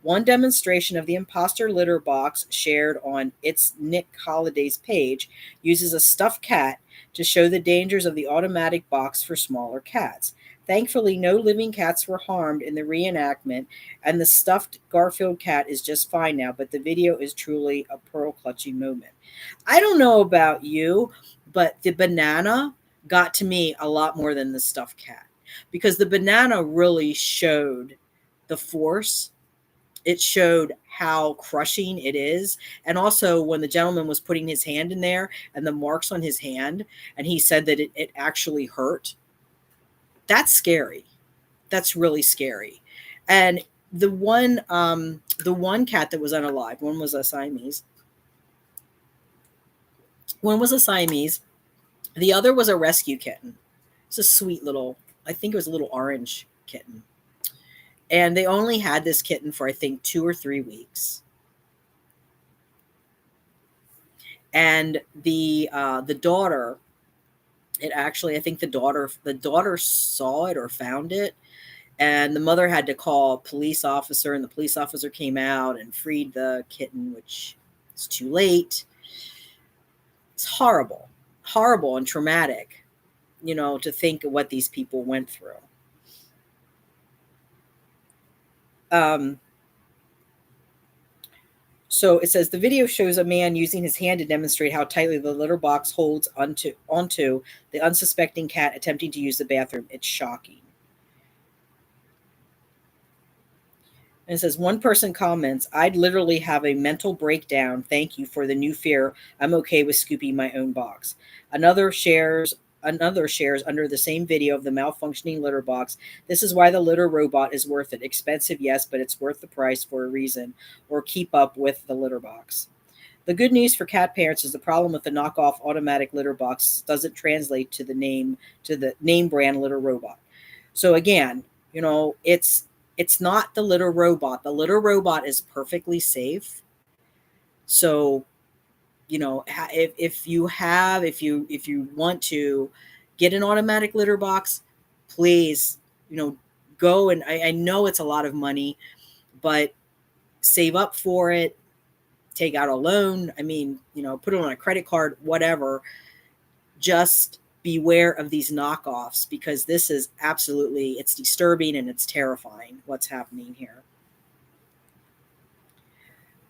One demonstration of the imposter litter box shared on its Nick Holiday's page uses a stuffed cat to show the dangers of the automatic box for smaller cats. Thankfully, no living cats were harmed in the reenactment, and the stuffed Garfield cat is just fine now, but the video is truly a pearl-clutching moment. I don't know about you, but the banana got to me a lot more than the stuffed cat, because the banana really showed the force. It showed how crushing it is. And also when the gentleman was putting his hand in there and the marks on his hand, and he said that it actually hurt. That's scary. that's really scary. And the one cat that was unalive, one was a Siamese. One was a Siamese. The other was a rescue kitten. It's a sweet little, I think it was a little orange kitten. And they only had this kitten for, I think, 2 or 3 weeks. And the daughter, it actually, I think the daughter saw it or found it, and the mother had to call a police officer, and the police officer came out and freed the kitten, which is too late. It's horrible, horrible and traumatic, to think of what these people went through. So it says the video shows a man using his hand to demonstrate how tightly the litter box holds onto the unsuspecting cat attempting to use the bathroom. It's shocking. And it says one person comments, "I'd literally have a mental breakdown. Thank you for the new fear. I'm okay with scooping my own box." Another shares under the same video of the malfunctioning litter box. "This is why the litter robot is worth it. Expensive, yes, but it's worth the price for a reason, or keep up with the litter box." The good news for cat parents is the problem with the knockoff automatic litter box doesn't translate to the name brand litter robot. So again, it's not the litter robot. The litter robot is perfectly safe. So if you want to get an automatic litter box, please, go, and I know it's a lot of money, but save up for it, take out a loan. Put it on a credit card, whatever. Just beware of these knockoffs, because this is absolutely, it's disturbing and it's terrifying what's happening here.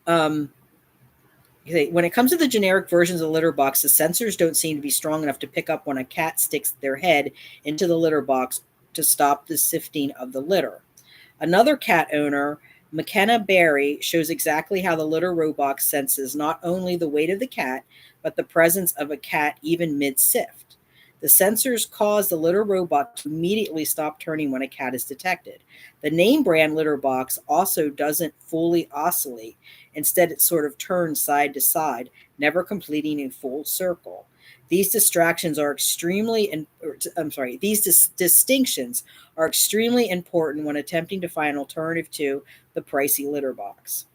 When it comes to the generic versions of the litter box, the sensors don't seem to be strong enough to pick up when a cat sticks their head into the litter box to stop the sifting of the litter. Another cat owner, McKenna Berry, shows exactly how the litter robot senses not only the weight of the cat, but the presence of a cat even mid-sift. The sensors cause the litter robot to immediately stop turning when a cat is detected. The name brand litter box also doesn't fully oscillate. Instead, it sort of turns side to side, never completing a full circle. These distinctions are extremely important when attempting to find an alternative to the pricey litter box.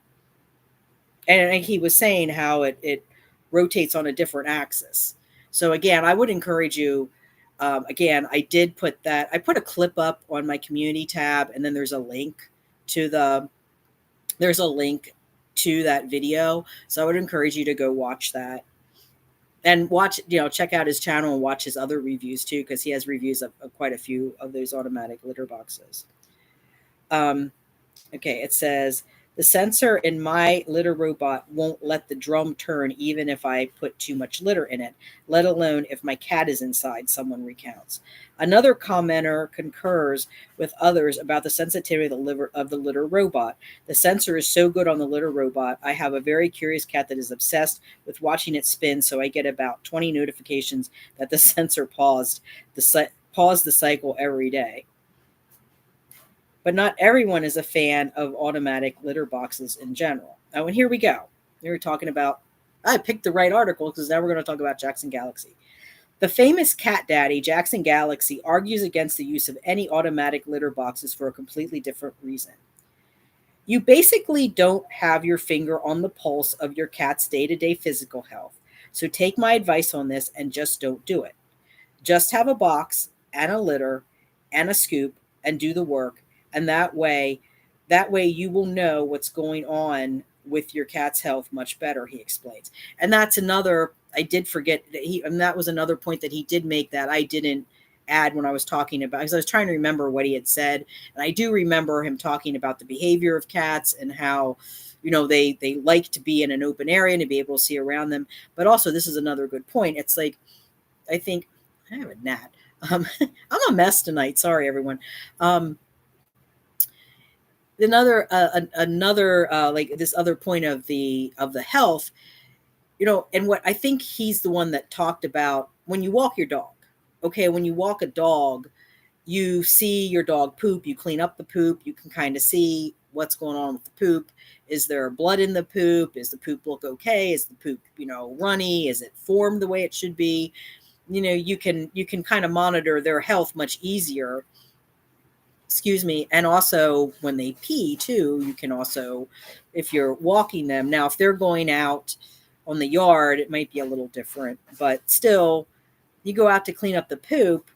And he was saying how it rotates on a different axis. So again, I would encourage you. Again, I put a clip up on my community tab, and then there's a link to that video. So I would encourage you to go watch that, and check out his channel and watch his other reviews too, because he has reviews of quite a few of those automatic litter boxes. Okay, it says, the sensor in my litter robot won't let the drum turn even if I put too much litter in it, let alone if my cat is inside, someone recounts. Another commenter concurs with others about the sensitivity of the litter robot. The sensor is so good on the litter robot. I have a very curious cat that is obsessed with watching it spin, so I get about 20 notifications that the sensor paused the cycle every day. But not everyone is a fan of automatic litter boxes in general. Oh, and here we go. We were talking about, I picked the right article, because now we're going to talk about Jackson Galaxy. The famous cat daddy, Jackson Galaxy, argues against the use of any automatic litter boxes for a completely different reason. You basically don't have your finger on the pulse of your cat's day-to-day physical health. So take my advice on this and just don't do it. Just have a box and a litter and a scoop and do the work. And that way you will know what's going on with your cat's health much better, he explains. And that's another, I did forget and that was another point that he did make that I didn't add when I was talking about, because I was trying to remember what he had said. And I do remember him talking about the behavior of cats and how, they like to be in an open area and to be able to see around them. But also, this is another good point. It's like, I think, I have a gnat. I'm a mess tonight. Sorry, everyone. Another like this other point of the health, and what I think he's the one that talked about when you walk your dog. Okay, when you walk a dog, you see your dog poop, you clean up the poop, you can kind of see what's going on with the poop. Is there blood in the poop? Is the poop look okay? Is the poop, runny? Is it formed the way it should be? You can kind of monitor their health much easier. Excuse me. And also when they pee too, you can also, if you're walking them. Now, if they're going out on the yard, it might be a little different, but still, you go out to clean up the poop,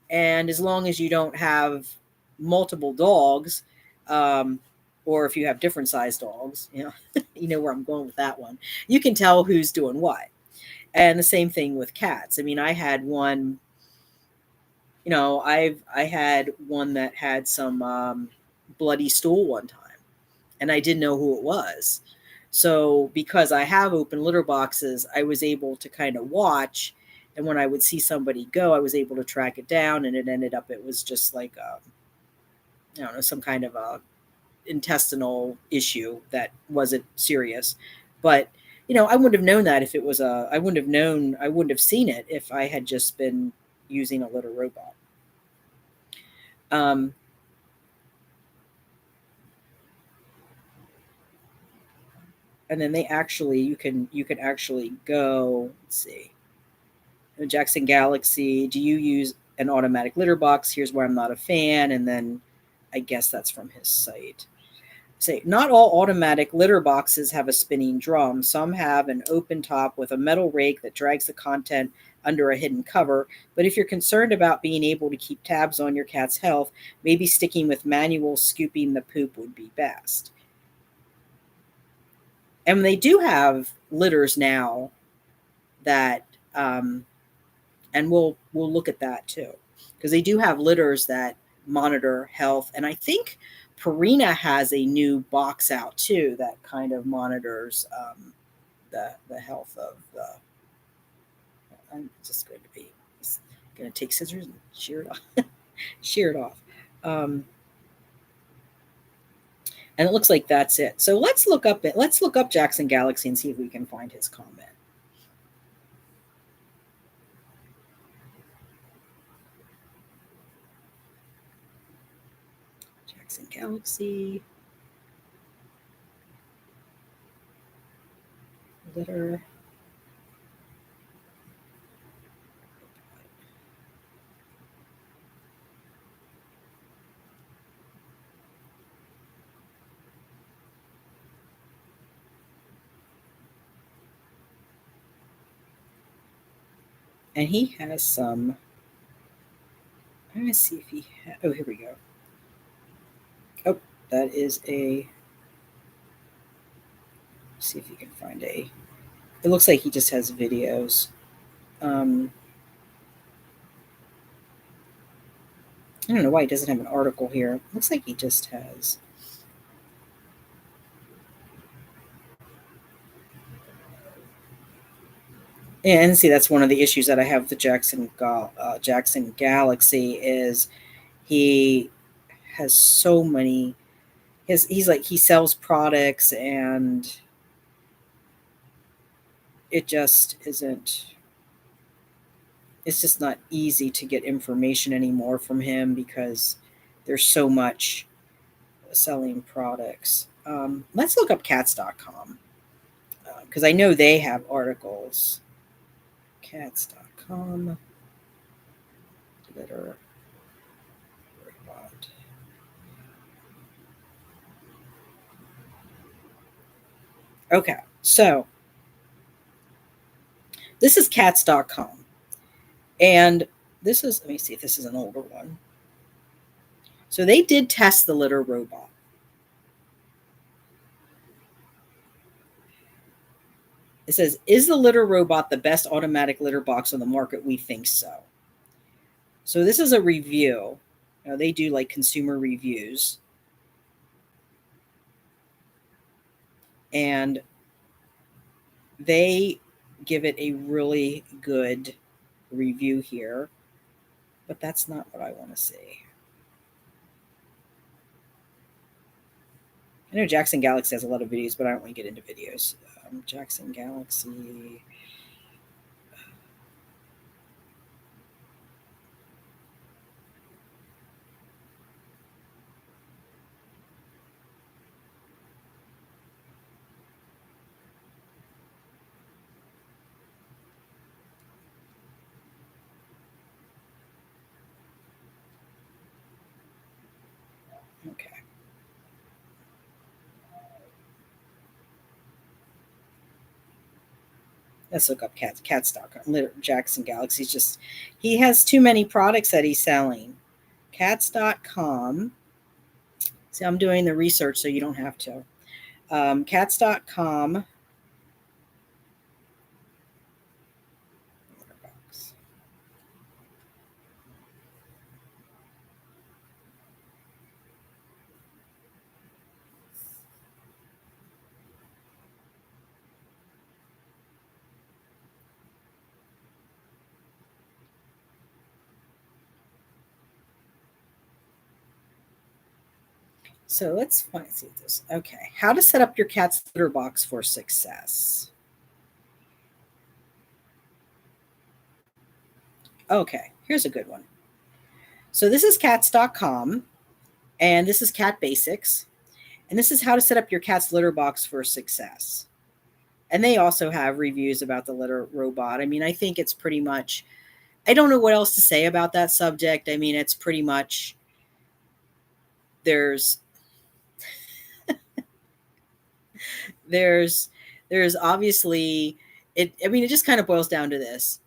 and as long as you don't have multiple dogs, or if you have different sized dogs, you know where I'm going with that one, you can tell who's doing what. And the same thing with cats. I mean, I had one, I had one that had some bloody stool one time, and I didn't know who it was. So because I have open litter boxes, I was able to kind of watch. And when I would see somebody go, I was able to track it down, and it was just like, I don't know, some kind of a intestinal issue that wasn't serious. But, I wouldn't have known that if it was I wouldn't have seen it if I had just been using a litter robot. And then you can actually go, let's see, Jackson Galaxy, do you use an automatic litter box? Here's where I'm not a fan. And then I guess that's from his site. Say, not all automatic litter boxes have a spinning drum. Some have an open top with a metal rake that drags the content under a hidden cover. But if you're concerned about being able to keep tabs on your cat's health, maybe sticking with manual scooping the poop would be best. And they do have litters now that, and we'll look at that too, because they do have litters that monitor health. And I think Purina has a new box out too that kind of monitors the health of the. I'm just going to take scissors and shear it off. Shear it off. And it looks like that's it. So let's look up Jackson Galaxy and see if we can find his comment. Jackson Galaxy. Litter. And he has some. I'm going to see if he. Oh, here we go. Oh, that is a. See if you can find a. It looks like he just has videos. I don't know why he doesn't have an article here. It looks like he just has. And see, that's one of the issues that I have with the Jackson Galaxy is he has so many. He's like he sells products, and it just isn't. It's just not easy to get information anymore from him because there's so much selling products. Let's look up cats.com because I know they have articles. Cats.com. Litter robot. Okay, so this is cats.com. And this is, let me see if this is an older one. So they did test the litter robot. It says, is the litter robot the best automatic litter box on the market? We think so. So this is a review. They do like consumer reviews. And they give it a really good review here. But that's not what I want to see. I know Jackson Galaxy has a lot of videos, but I don't want to get into videos. Jackson Galaxy. Okay. Let's look up cats.com. Jackson Galaxy's just, he has too many products that he's selling. Cats.com. See, I'm doing the research so you don't have to. Cats.com. So let's see this. Okay. How to set up your cat's litter box for success. Okay. Here's a good one. So this is cats.com, and this is Cat Basics, and this is how to set up your cat's litter box for success. And they also have reviews about the litter robot. I mean, I think it's pretty much, I don't know what else to say about that subject. I mean, it's pretty much, there's obviously, I mean, it just kind of boils down to this.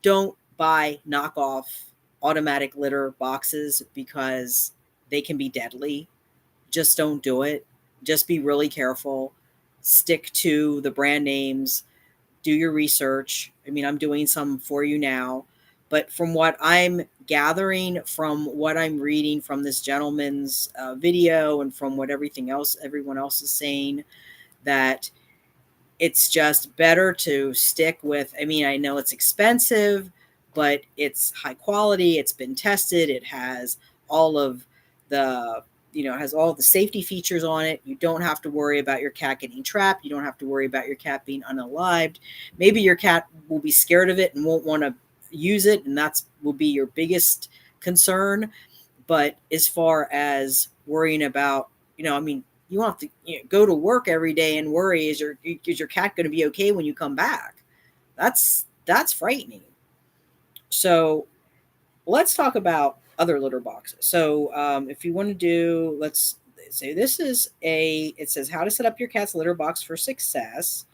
Don't buy knockoff automatic litter boxes because they can be deadly. Just don't do it. Just be really careful. Stick to the brand names. Do your research. I mean, I'm doing some for you now. But from what I'm gathering, from what I'm reading from this gentleman's video, and from what everyone else is saying, that it's just better to stick with, I mean, I know it's expensive, but it's high quality. It's been tested. It has all of the, has all the safety features on it. You don't have to worry about your cat getting trapped. You don't have to worry about your cat being unalived. Maybe your cat will be scared of it and won't want to use it, and that's will be your biggest concern. But as far as worrying about, I mean, you don't have to go to work every day and worry, is your cat going to be okay when you come back? That's frightening. So let's talk about other litter boxes. So if you want to do, let's say it says how to set up your cat's litter box for success.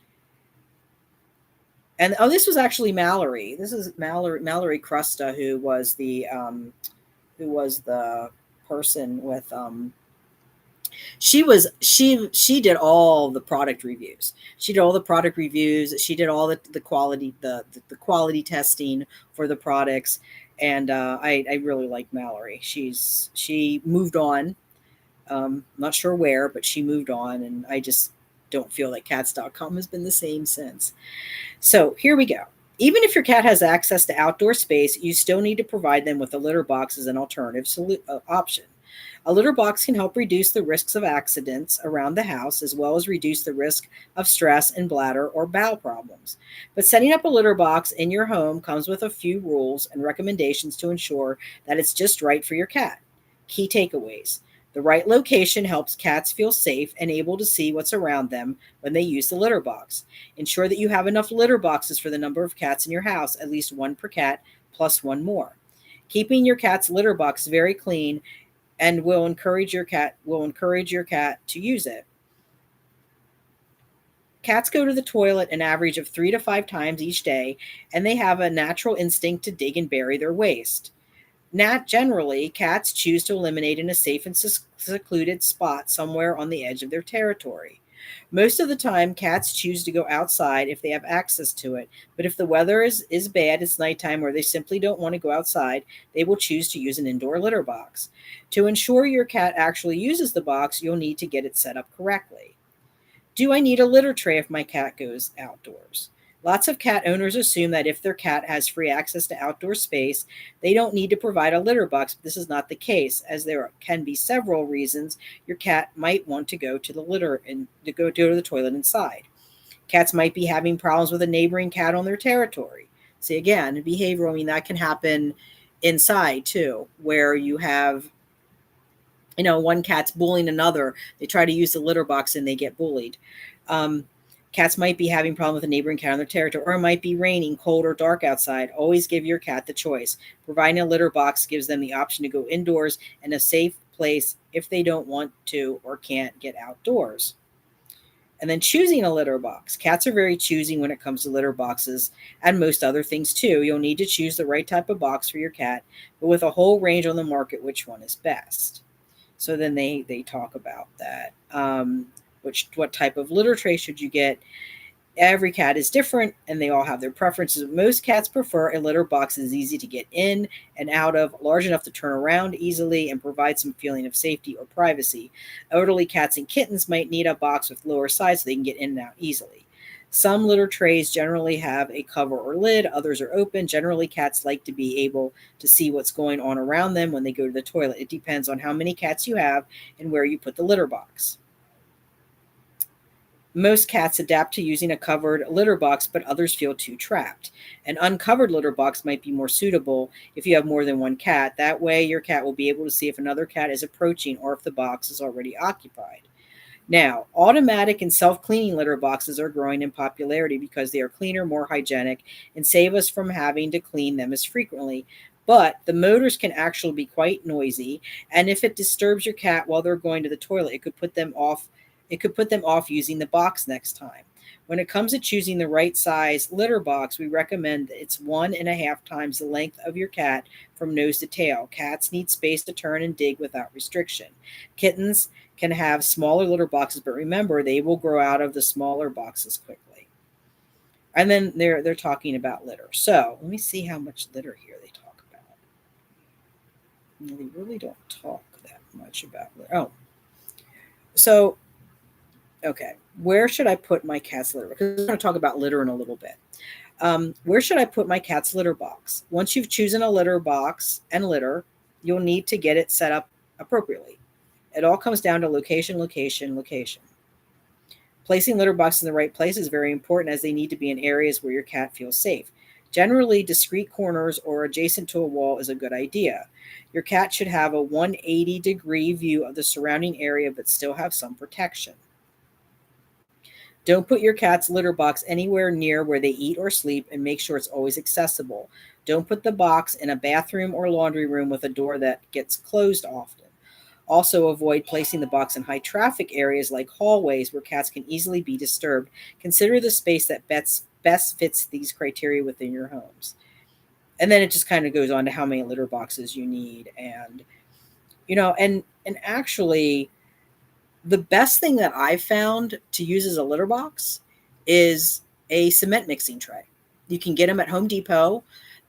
And this was actually Mallory. This is Mallory Crusta, who was the person with she did all the product reviews. She did all the product reviews. She did all the quality the quality testing for the products. And I really like Mallory. She moved on. Not sure where, but she moved on, and I just don't feel like cats.com has been the same since. So here we go. Even if your cat has access to outdoor space, you still need to provide them with a litter box as an alternative option. A litter box can help reduce the risks of accidents around the house, as well as reduce the risk of stress and bladder or bowel problems. But setting up a litter box in your home comes with a few rules and recommendations to ensure that it's just right for your cat. Key takeaways. The right location helps cats feel safe and able to see what's around them when they use the litter box. Ensure that you have enough litter boxes for the number of cats in your house, at least one per cat, plus one more. Keeping your cat's litter box very clean and will encourage your cat to use it. Cats go to the toilet an average of 3 to 5 times each day, and they have a natural instinct to dig and bury their waste. Generally, cats choose to eliminate in a safe and secluded spot somewhere on the edge of their territory. Most of the time, cats choose to go outside if they have access to it, but if the weather is bad, it's nighttime, or they simply don't want to go outside, they will choose to use an indoor litter box. To ensure your cat actually uses the box, you'll need to get it set up correctly. Do I need a litter tray if my cat goes outdoors? Lots of cat owners assume that if their cat has free access to outdoor space, they don't need to provide a litter box, but this is not the case, as there can be several reasons your cat might want to go to the litter and to go to the toilet inside. Cats might be having problems with a neighboring cat on their territory. See, again, behavioral, I mean, that can happen inside too, where you have, one cat's bullying another. They try to use the litter box and they get bullied. Cats might be having problems with a neighboring cat on their territory, or it might be raining, cold, or dark outside. Always give your cat the choice. Providing a litter box gives them the option to go indoors in a safe place if they don't want to or can't get outdoors. And then choosing a litter box. Cats are very choosy when it comes to litter boxes and most other things too. You'll need to choose the right type of box for your cat, but with a whole range on the market, which one is best. So then they talk about that. What type of litter tray should you get? Every cat is different and they all have their preferences. Most cats prefer a litter box that is easy to get in and out of, large enough to turn around easily and provide some feeling of safety or privacy. Elderly cats and kittens might need a box with lower sides so they can get in and out easily. Some litter trays generally have a cover or lid, others are open. Generally, cats like to be able to see what's going on around them when they go to the toilet. It depends on how many cats you have and where you put the litter box. Most cats adapt to using a covered litter box, but others feel too trapped. An uncovered litter box might be more suitable if you have more than one cat. That way, your cat will be able to see if another cat is approaching or if the box is already occupied. Now, automatic and self-cleaning litter boxes are growing in popularity because they are cleaner, more hygienic, and save us from having to clean them as frequently. But the motors can actually be quite noisy, and if it disturbs your cat while they're going to the toilet, it could put them off using the box next time. When it comes to choosing the right size litter box, we recommend that it's 1.5 times the length of your cat from nose to tail. Cats need space to turn and dig without restriction. Kittens can have smaller litter boxes, but remember, they will grow out of the smaller boxes quickly. And then they're talking about litter. So let me see how much litter here they talk about. No, they really don't talk that much about litter. Oh, so okay, where should I put my cat's litter? Because we're going to talk about litter in a little bit. Where should I put my cat's litter box? Once you've chosen a litter box and litter, you'll need to get it set up appropriately. It all comes down to location, location, location. Placing litter boxes in the right place is very important as they need to be in areas where your cat feels safe. Generally, discrete corners or adjacent to a wall is a good idea. Your cat should have a 180-degree view of the surrounding area but still have some protection. Don't put your cat's litter box anywhere near where they eat or sleep, and make sure it's always accessible. Don't put the box in a bathroom or laundry room with a door that gets closed often. Also, avoid placing the box in high traffic areas like hallways where cats can easily be disturbed. Consider the space that best fits these criteria within your homes. And then it just kind of goes on to how many litter boxes you need. And, and actually, the best thing that I've found to use as a litter box is a cement mixing tray. You can get them at Home Depot.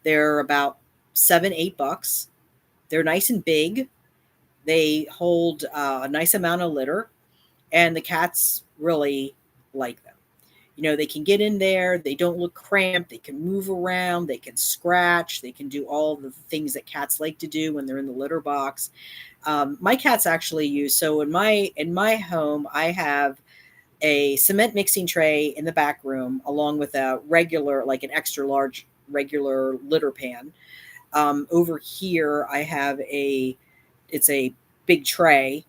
They're about $7-8. They're nice and big. They hold a nice amount of litter, and the cats really like them. They can get in there. They don't look cramped. They can move around. They can scratch. They can do all the things that cats like to do when they're in the litter box. My cats actually use, so in my home, I have a cement mixing tray in the back room along with a regular, like an extra large regular litter pan. Over here, I have it's a big tray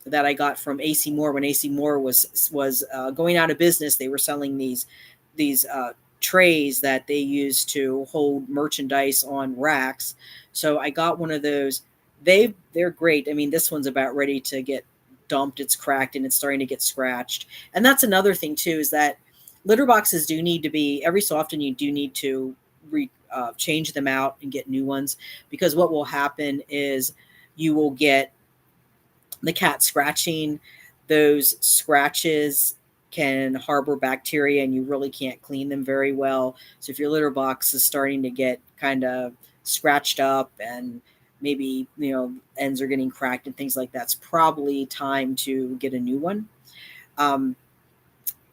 that I got from AC Moore when AC Moore was going out of business. They were selling these trays that they used to hold merchandise on racks. So I got one of those. They're great. I mean, this one's about ready to get dumped. It's cracked and it's starting to get scratched. And that's another thing too, is that litter boxes do need to be, every so often you do need to change them out and get new ones, because what will happen is you will get the cat scratching. Those scratches can harbor bacteria and you really can't clean them very well. So if your litter box is starting to get kind of scratched up and maybe, ends are getting cracked and things like that, it's probably time to get a new one.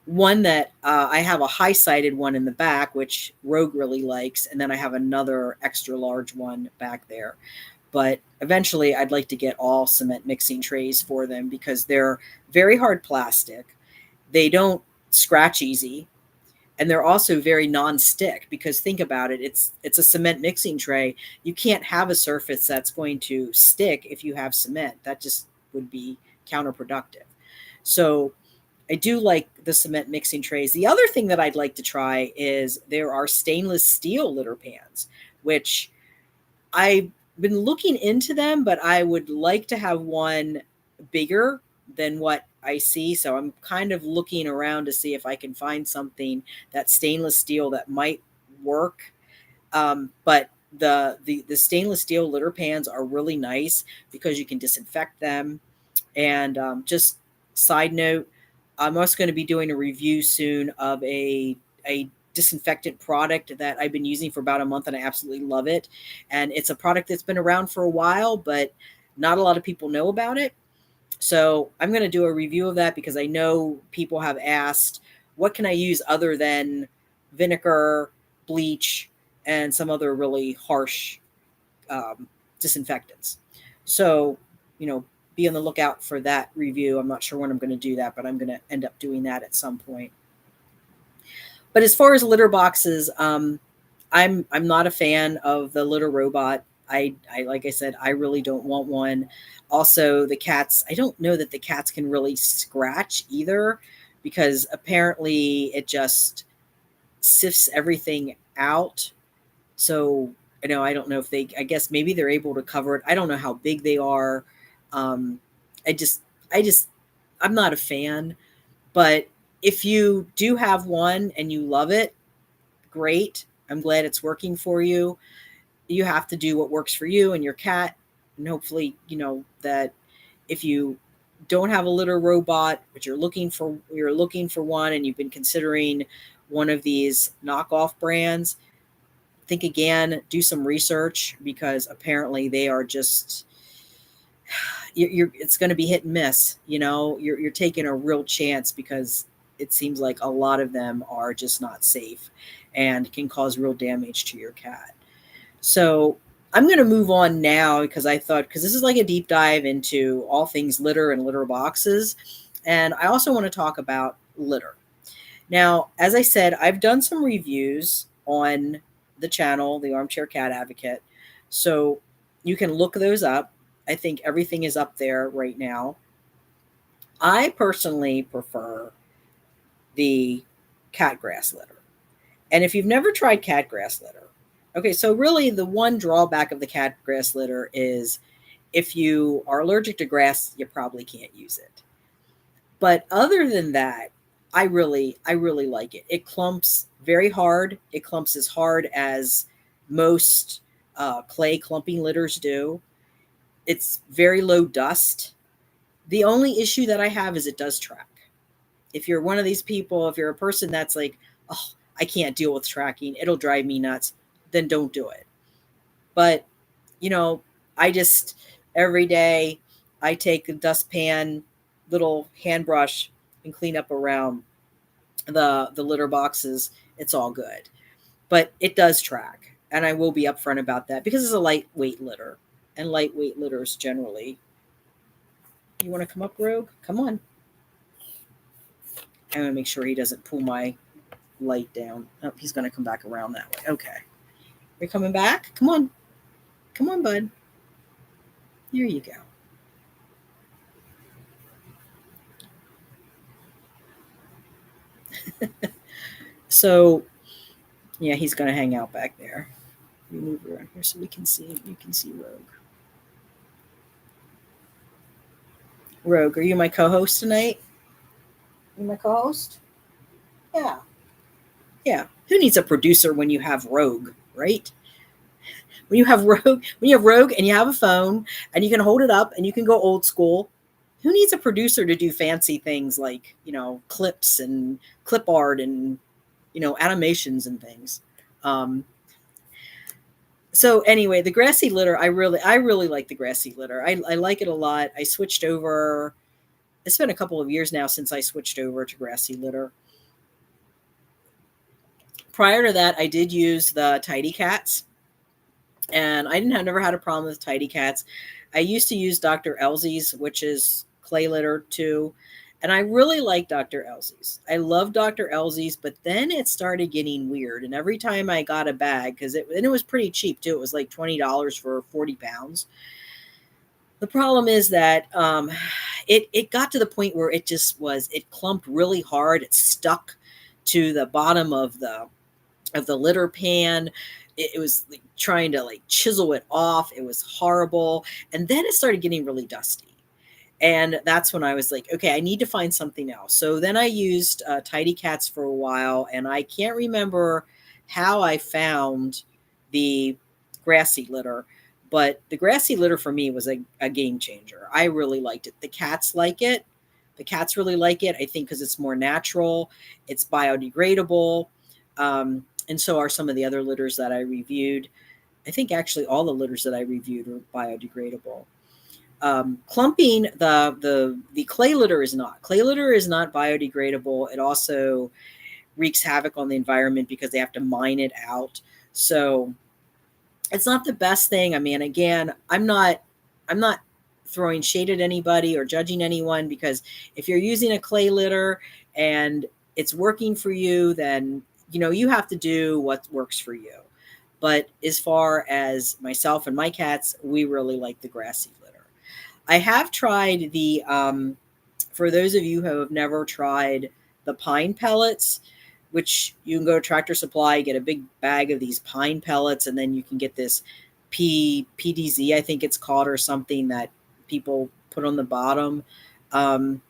One that I have a high-sided one in the back, which Rogue really likes, and then I have another extra large one back there. But eventually I'd like to get all cement mixing trays for them because they're very hard plastic. They don't scratch easy. And they're also very non-stick, because think about it. It's a cement mixing tray. You can't have a surface that's going to stick if you have cement. That just would be counterproductive. So I do like the cement mixing trays. The other thing that I'd like to try is there are stainless steel litter pans, which I been looking into them, but I would like to have one bigger than what I see. So I'm kind of looking around to see if I can find something that's stainless steel that might work. But the stainless steel litter pans are really nice because you can disinfect them. And just side note, I'm also going to be doing a review soon of a disinfectant product that I've been using for about a month, and I absolutely love it. And it's a product that's been around for a while, but not a lot of people know about it. So I'm going to do a review of that because I know people have asked, what can I use other than vinegar, bleach, and some other really harsh disinfectants. So, you know, be on the lookout for that review. I'm not sure when I'm going to do that, but I'm going to end up doing that at some point. But as far as litter boxes, I'm not a fan of the litter robot. I like I said, I really don't want one. Also, the cats, I don't know that the cats can really scratch either, because apparently it just sifts everything out. So, you know, I don't know if they, I guess maybe they're able to cover it. I don't know how big they are. Um, I just, I just, I'm not a fan. But if you do have one and you love it, great. I'm glad it's working for you. You have to do what works for you and your cat. And hopefully, you know, that if you don't have a litter robot, but you're looking for one and you've been considering one of these knockoff brands, think again, do some research, because apparently they are just it's going to be hit and miss. You know, you're taking a real chance, because it seems like a lot of them are just not safe and can cause real damage to your cat. So I'm going to move on now, because because this is like a deep dive into all things litter and litter boxes. And I also want to talk about litter. Now, as I said, I've done some reviews on the channel, the Armchair Cat Advocate. So you can look those up. I think everything is up there right now. I personally prefer the cat grass litter. And if you've never tried cat grass litter, okay, so really the one drawback of the cat grass litter is if you are allergic to grass, you probably can't use it. But other than that, I really like it. It clumps very hard. It clumps as hard as most clay clumping litters do. It's very low dust. The only issue that I have is it does track. If you're one of these people, if you're a person that's like, oh, I can't deal with tracking, it'll drive me nuts, then don't do it. But, you know, I just, every day, I take a dustpan, little hand brush, and clean up around the litter boxes. It's all good. But it does track. And I will be upfront about that, because it's a lightweight litter. And lightweight litters generally. You want to come up, Rogue? Come on. I'm going to make sure he doesn't pull my light down. Oh, he's going to come back around that way. Okay. You're coming back? Come on. Come on, bud. Here you go. So, yeah, he's going to hang out back there. You move around here so we can see. You can see Rogue. Rogue, are you my co-host tonight? You my co-host? Yeah. Yeah. Who needs a producer when you have Rogue, right? When you have Rogue and you have a phone and you can hold it up and you can go old school, who needs a producer to do fancy things like, you know, clips and clip art and, you know, animations and things. So anyway, the grassy litter, I really like the grassy litter. I like it a lot. I switched over. It's been a couple of years now since I switched over to grassy litter. Prior to that, I did use the Tidy Cats, and never had a problem with Tidy Cats. I used to use Dr. Elsey's, which is clay litter too. And I really like Dr. Elsey's. I love Dr. Elsey's, but then it started getting weird. And every time I got a bag, and it was pretty cheap too. It was like $20 for 40 pounds. The problem is that it got to the point where it clumped really hard. It stuck to the bottom of the litter pan. it was like trying to like chisel it off. It was horrible. And then it started getting really dusty. And that's when I was like, okay, I need to find something else. So then I used Tidy Cats for a while, and I can't remember how I found the grassy litter, but the grassy litter for me was a game changer. I really liked it. The cats like it. The cats really like it, I think, because it's more natural, it's biodegradable, and so are some of the other litters that I reviewed. I think actually all the litters that I reviewed were biodegradable. Clumping, the clay litter is not. Clay litter is not biodegradable. It also wreaks havoc on the environment because they have to mine it out. So it's not the best thing. I mean, again, I'm not throwing shade at anybody or judging anyone, because if you're using a clay litter and it's working for you, then you have to do what works for you. But as far as myself and my cats, we really like the grassy litter. I have tried the for those of you who have never tried the pine pellets, which you can go to Tractor Supply, get a big bag of these pine pellets, and then you can get this PDZ, I think it's called, or something that people put on the bottom. Um,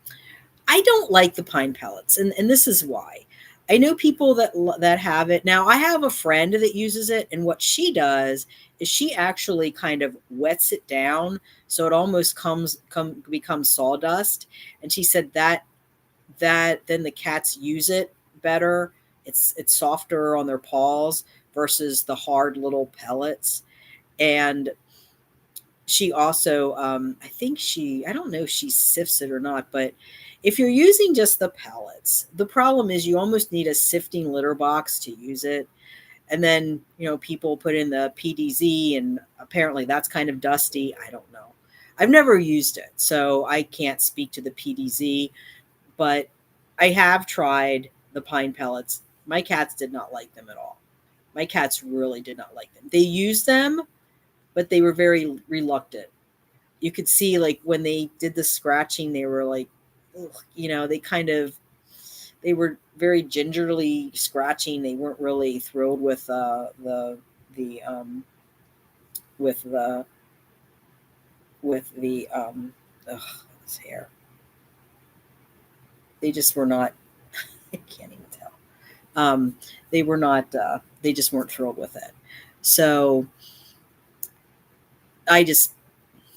I don't like the pine pellets, and this is why. I know people that have it. Now, I have a friend that uses it, and what she does is she actually kind of wets it down so it almost becomes sawdust. And she said that then the cats use it better. It's softer on their paws versus the hard little pellets. And she also, I don't know if she sifts it or not, but if you're using just the pellets, the problem is you almost need a sifting litter box to use it. And then, people put in the PDZ, and apparently that's kind of dusty. I don't know. I've never used it, so I can't speak to the PDZ, but I have tried the pine pellets. My cats did not like them at all. My cats really did not like them. They used them, but they were very reluctant. You could see, like, when they did the scratching, they were like, ugh, they were very gingerly scratching. They weren't really thrilled with the with the with the ugh, his hair. They just were not. I can't even tell. They were not. They just weren't thrilled with it. So I just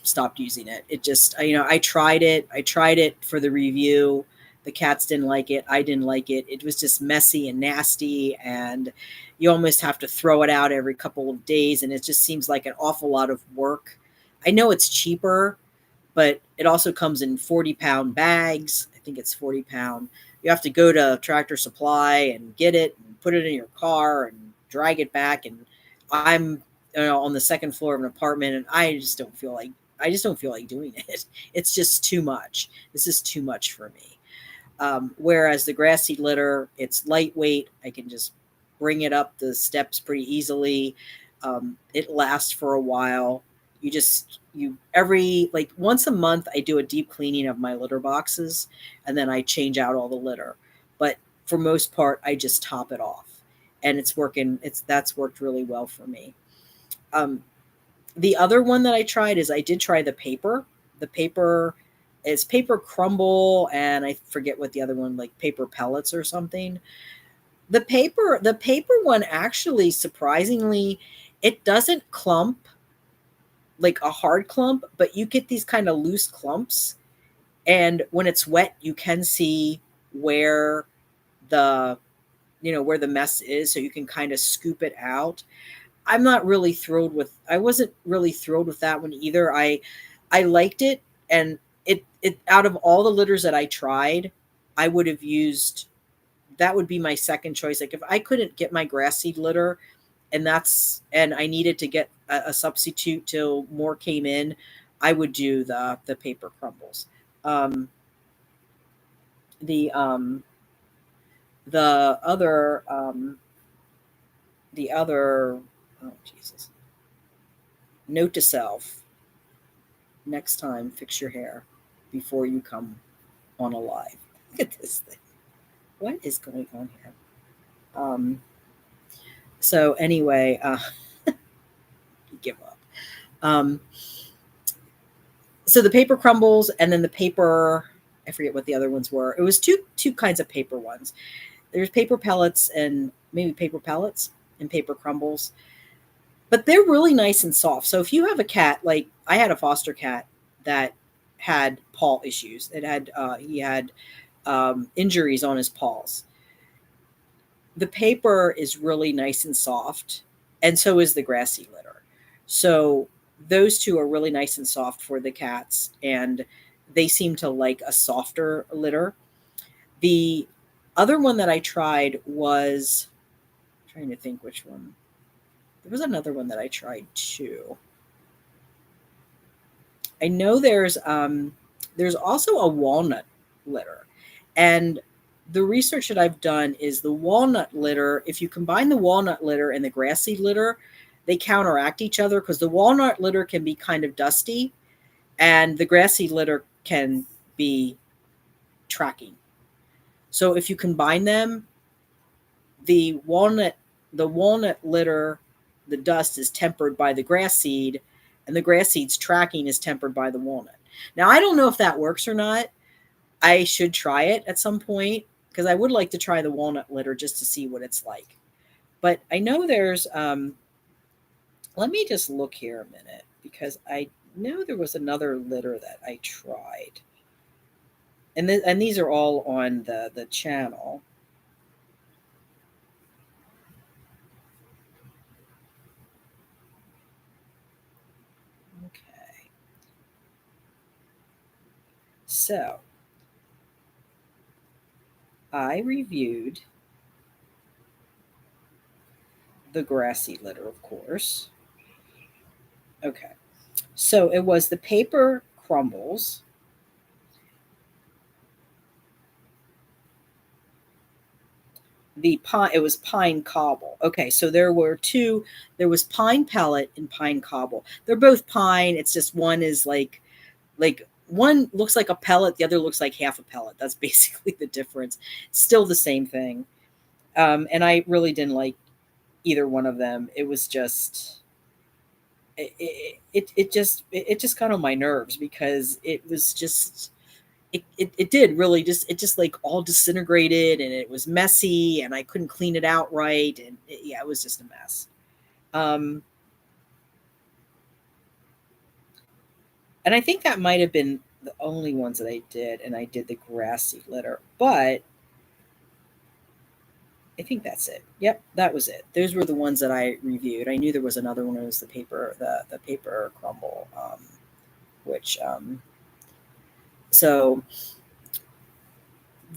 stopped using it. It just, I tried it. I tried it for the review. The cats didn't like it. I didn't like it. It was just messy and nasty, and you almost have to throw it out every couple of days, and it just seems like an awful lot of work. I know it's cheaper, but it also comes in 40-pound bags. I think it's 40-pound. You have to go to Tractor Supply and get it and put it in your car and drag it back. And I'm on the second floor of an apartment, and I just don't feel like doing it. It's just too much. This is too much for me. Whereas the grassy litter, it's lightweight. I can just bring it up the steps pretty easily. It lasts for a while. Every, like, once a month, I do a deep cleaning of my litter boxes, and then I change out all the litter. But for most part, I just top it off, and it's working. That's worked really well for me. The other one that I tried is I did try the paper. The paper is paper crumble, and I forget what the other one, like paper pellets or something. The paper one, actually, surprisingly, it doesn't clump like a hard clump, but you get these kind of loose clumps. And when it's wet, you can see where the where the mess is, so you can kind of scoop it out. I wasn't really thrilled with that one either. I liked it, and it out of all the litters that I tried, I would have used that would be my second choice. Like, if I couldn't get my grass seed litter, and I needed to get a substitute till more came in, I would do the paper crumbles. Um, the the other the other oh Jesus. Note to self: next time, fix your hair before you come on a live. Look at this thing. What is going on here? Um, So anyway, give up. So the paper crumbles, and then the paper, I forget what the other ones were. It was two kinds of paper ones. There's paper pellets and maybe paper pellets and paper crumbles. But they're really nice and soft. So if you have a cat, like I had a foster cat that had paw issues. He had injuries on his paws. The paper is really nice and soft, and so is the grassy litter. So those two are really nice and soft for the cats, and they seem to like a softer litter. The other one that I tried was, I'm trying to think which one. There was another one that I tried too. I know there's also a walnut litter, and the research that I've done is the walnut litter. If you combine the walnut litter and the grass seed litter, they counteract each other because the walnut litter can be kind of dusty, and the grass seed litter can be tracking. So if you combine them, the walnut litter, the dust is tempered by the grass seed, and the grass seed's tracking is tempered by the walnut. Now, I don't know if that works or not. I should try it at some point because I would like to try the walnut litter just to see what it's like. But I know there's, let me just look here a minute because I know there was another litter that I tried. And these are all on the channel. Okay. So I reviewed the grassy litter, of course. Okay. So it was the paper crumbles. It was pine cobble. Okay, so there was pine pellet and pine cobble. They're both pine. It's just one is like one looks like a pellet, the other looks like half a pellet. That's basically the difference. Still the same thing. And I really didn't like either one of them. It was just it just got on my nerves because it was just it did really just like all disintegrated, and it was messy, and I couldn't clean it out right, and yeah, it was just a mess. Um, and I think that might have been the only ones that I did, and I did the grassy litter, but I think that's it. Yep, that was it. Those were the ones that I reviewed. I knew there was another one. It was the paper crumble, which so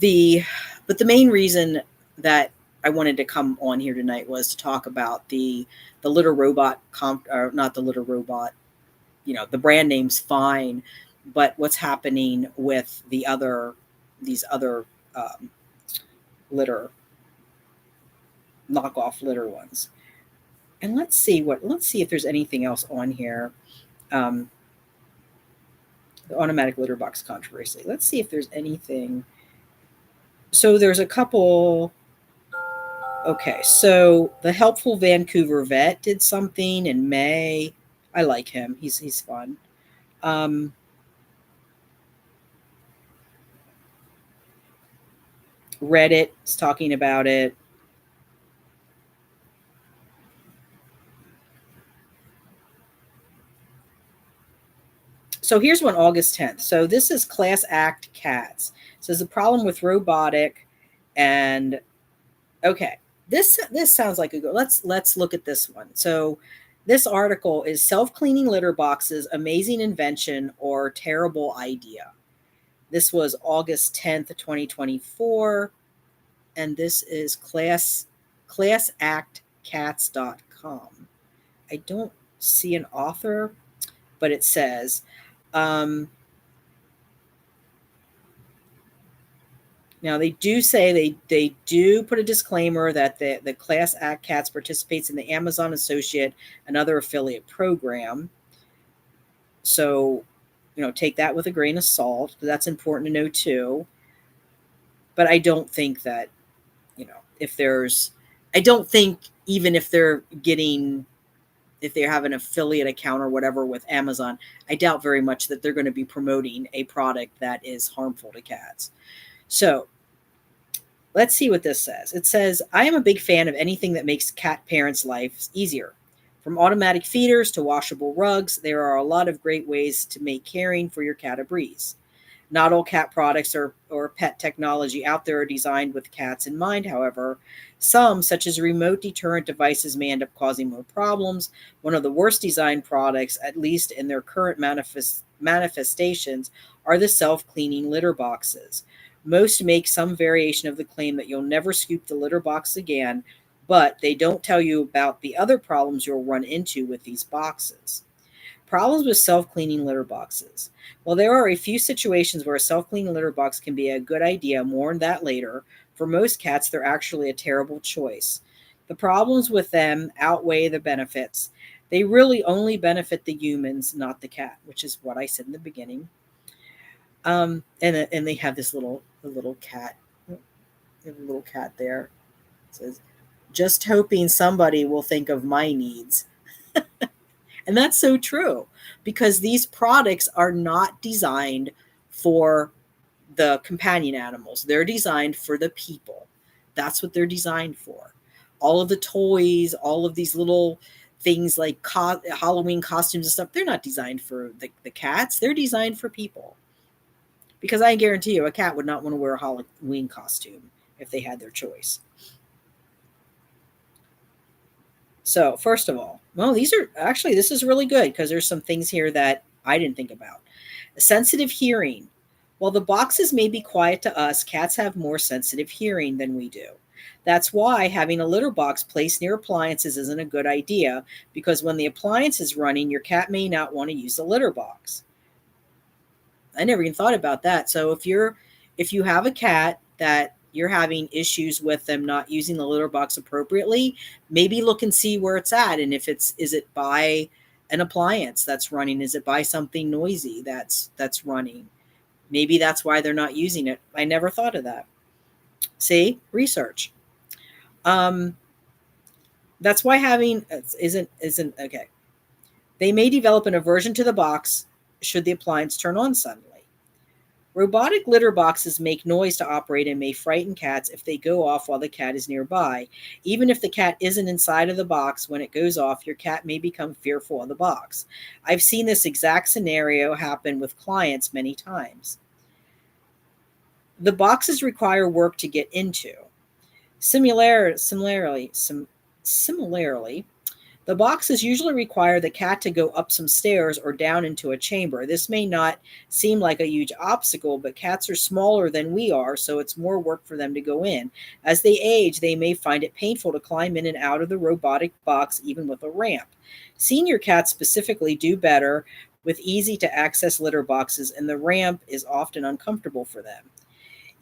the but the main reason that I wanted to come on here tonight was to talk about the litter robot or not the litter robot. You know, the brand name's fine, but what's happening with these other litter knockoff litter ones. And let's see if there's anything else on here. The automatic litter box controversy. Let's see if there's anything. So there's a couple. Okay, so the helpful Vancouver vet did something in May. I like him. He's fun. Reddit is talking about it. So here's one, August 10th. So this is Class Act Cats. So there's a problem with robotic, and okay, this sounds like a good. Let's look at this one. So this article is self-cleaning litter boxes, amazing invention or terrible idea. This was August 10th, 2024, and this is classactcats.com. I don't see an author, but it says now they do say they do put a disclaimer that the Class Act Cats participates in the Amazon Associate and other affiliate program. So, take that with a grain of salt. That's important to know too. But I don't think that, if there's, I don't think even if if they have an affiliate account or whatever with Amazon, I doubt very much that they're going to be promoting a product that is harmful to cats. So let's see what this says. It says, I am a big fan of anything that makes cat parents' lives easier. From automatic feeders to washable rugs, there are a lot of great ways to make caring for your cat a breeze. Not all cat products or pet technology out there are designed with cats in mind, however. Some, such as remote deterrent devices, may end up causing more problems. One of the worst designed products, at least in their current manifestations, are the self-cleaning litter boxes. Most make some variation of the claim that you'll never scoop the litter box again, but they don't tell you about the other problems you'll run into with these boxes. Problems with self-cleaning litter boxes. While there are a few situations where a self-cleaning litter box can be a good idea, more on that later, for most cats, they're actually a terrible choice. The problems with them outweigh the benefits. They really only benefit the humans, not the cat, which is what I said in the beginning. And they have this little cat, there. It says, just hoping somebody will think of my needs. And that's so true, because these products are not designed for the companion animals. They're designed for the people. That's what they're designed for. All of the toys, all of these little things like Halloween costumes and stuff, they're not designed for the cats. They're designed for people. Because I guarantee you, a cat would not want to wear a Halloween costume if they had their choice. So first of all, well, this is really good because there's some things here that I didn't think about. Sensitive hearing. While the boxes may be quiet to us, cats have more sensitive hearing than we do. That's why having a litter box placed near appliances isn't a good idea, because when the appliance is running, your cat may not want to use the litter box. I never even thought about that. So if you have a cat that you're having issues with them not using the litter box appropriately, maybe look and see where it's at. And if is it by an appliance that's running? Is it by something noisy that's running? Maybe that's why they're not using it. I never thought of that. See, research. That's why having isn't okay. They may develop an aversion to the box should the appliance turn on suddenly. Robotic litter boxes make noise to operate and may frighten cats if they go off while the cat is nearby. Even if the cat isn't inside of the box, when it goes off, your cat may become fearful of the box. I've seen this exact scenario happen with clients many times. The boxes require work to get into. Similarly, the boxes usually require the cat to go up some stairs or down into a chamber. This may not seem like a huge obstacle, but cats are smaller than we are, so it's more work for them to go in. As they age, they may find it painful to climb in and out of the robotic box, even with a ramp. Senior cats specifically do better with easy-to-access litter boxes, and the ramp is often uncomfortable for them.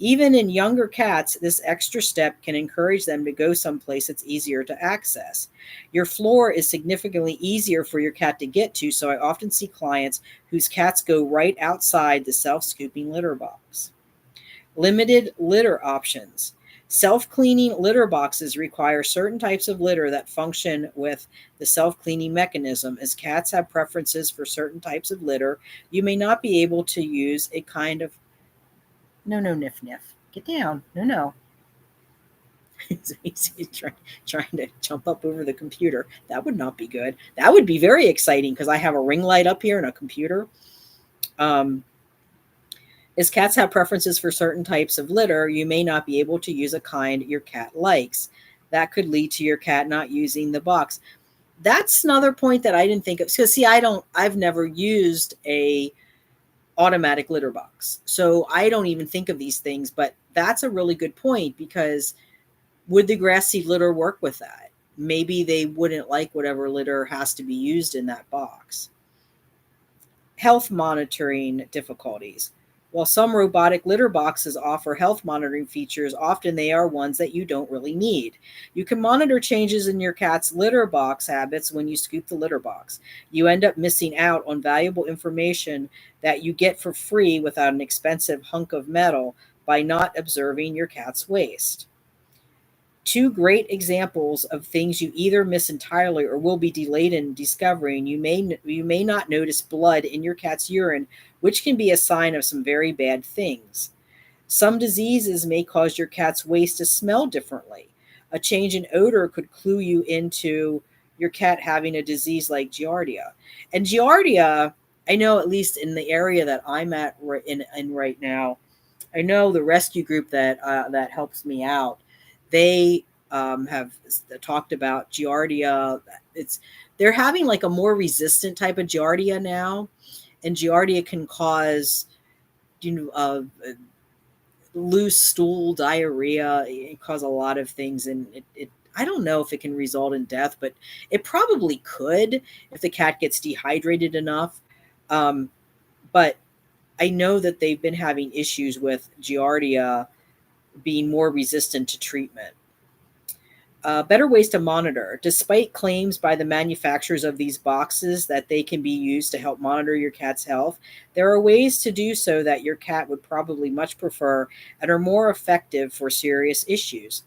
Even in younger cats, this extra step can encourage them to go someplace that's easier to access. Your floor is significantly easier for your cat to get to, so I often see clients whose cats go right outside the self-scooping litter box. Limited litter options. Self-cleaning litter boxes require certain types of litter that function with the self-cleaning mechanism. As cats have preferences for certain types of litter, you may not be able to use a kind of No, Niff. Get down. No. He's trying to jump up over the computer. That would not be good. That would be very exciting because I have a ring light up here and a computer. As cats have preferences for certain types of litter, you may not be able to use a kind your cat likes. That could lead to your cat not using the box. That's another point that I didn't think of. Because see, I've never used a automatic litter box. So I don't even think of these things, but that's a really good point, because would the grass seed litter work with that? Maybe they wouldn't like whatever litter has to be used in that box. Health monitoring difficulties. While some robotic litter boxes offer health monitoring features, often they are ones that you don't really need. You can monitor changes in your cat's litter box habits when you scoop the litter box. You end up missing out on valuable information that you get for free without an expensive hunk of metal by not observing your cat's waste. Two great examples of things you either miss entirely or will be delayed in discovering. You may not notice blood in your cat's urine, which can be a sign of some very bad things. Some diseases may cause your cat's waste to smell differently. A change in odor could clue you into your cat having a disease like Giardia. And Giardia, I know at least in the area that I'm at in right now, I know the rescue group that helps me out. They have talked about Giardia. It's they're having like a more resistant type of Giardia now, and Giardia can cause loose stool, diarrhea. It cause a lot of things, and it I don't know if it can result in death, but it probably could if the cat gets dehydrated enough. Um, but I know that they've been having issues with Giardia being more resistant to treatment. Better ways to monitor. Despite claims by the manufacturers of these boxes that they can be used to help monitor your cat's health, there are ways to do so that your cat would probably much prefer and are more effective for serious issues.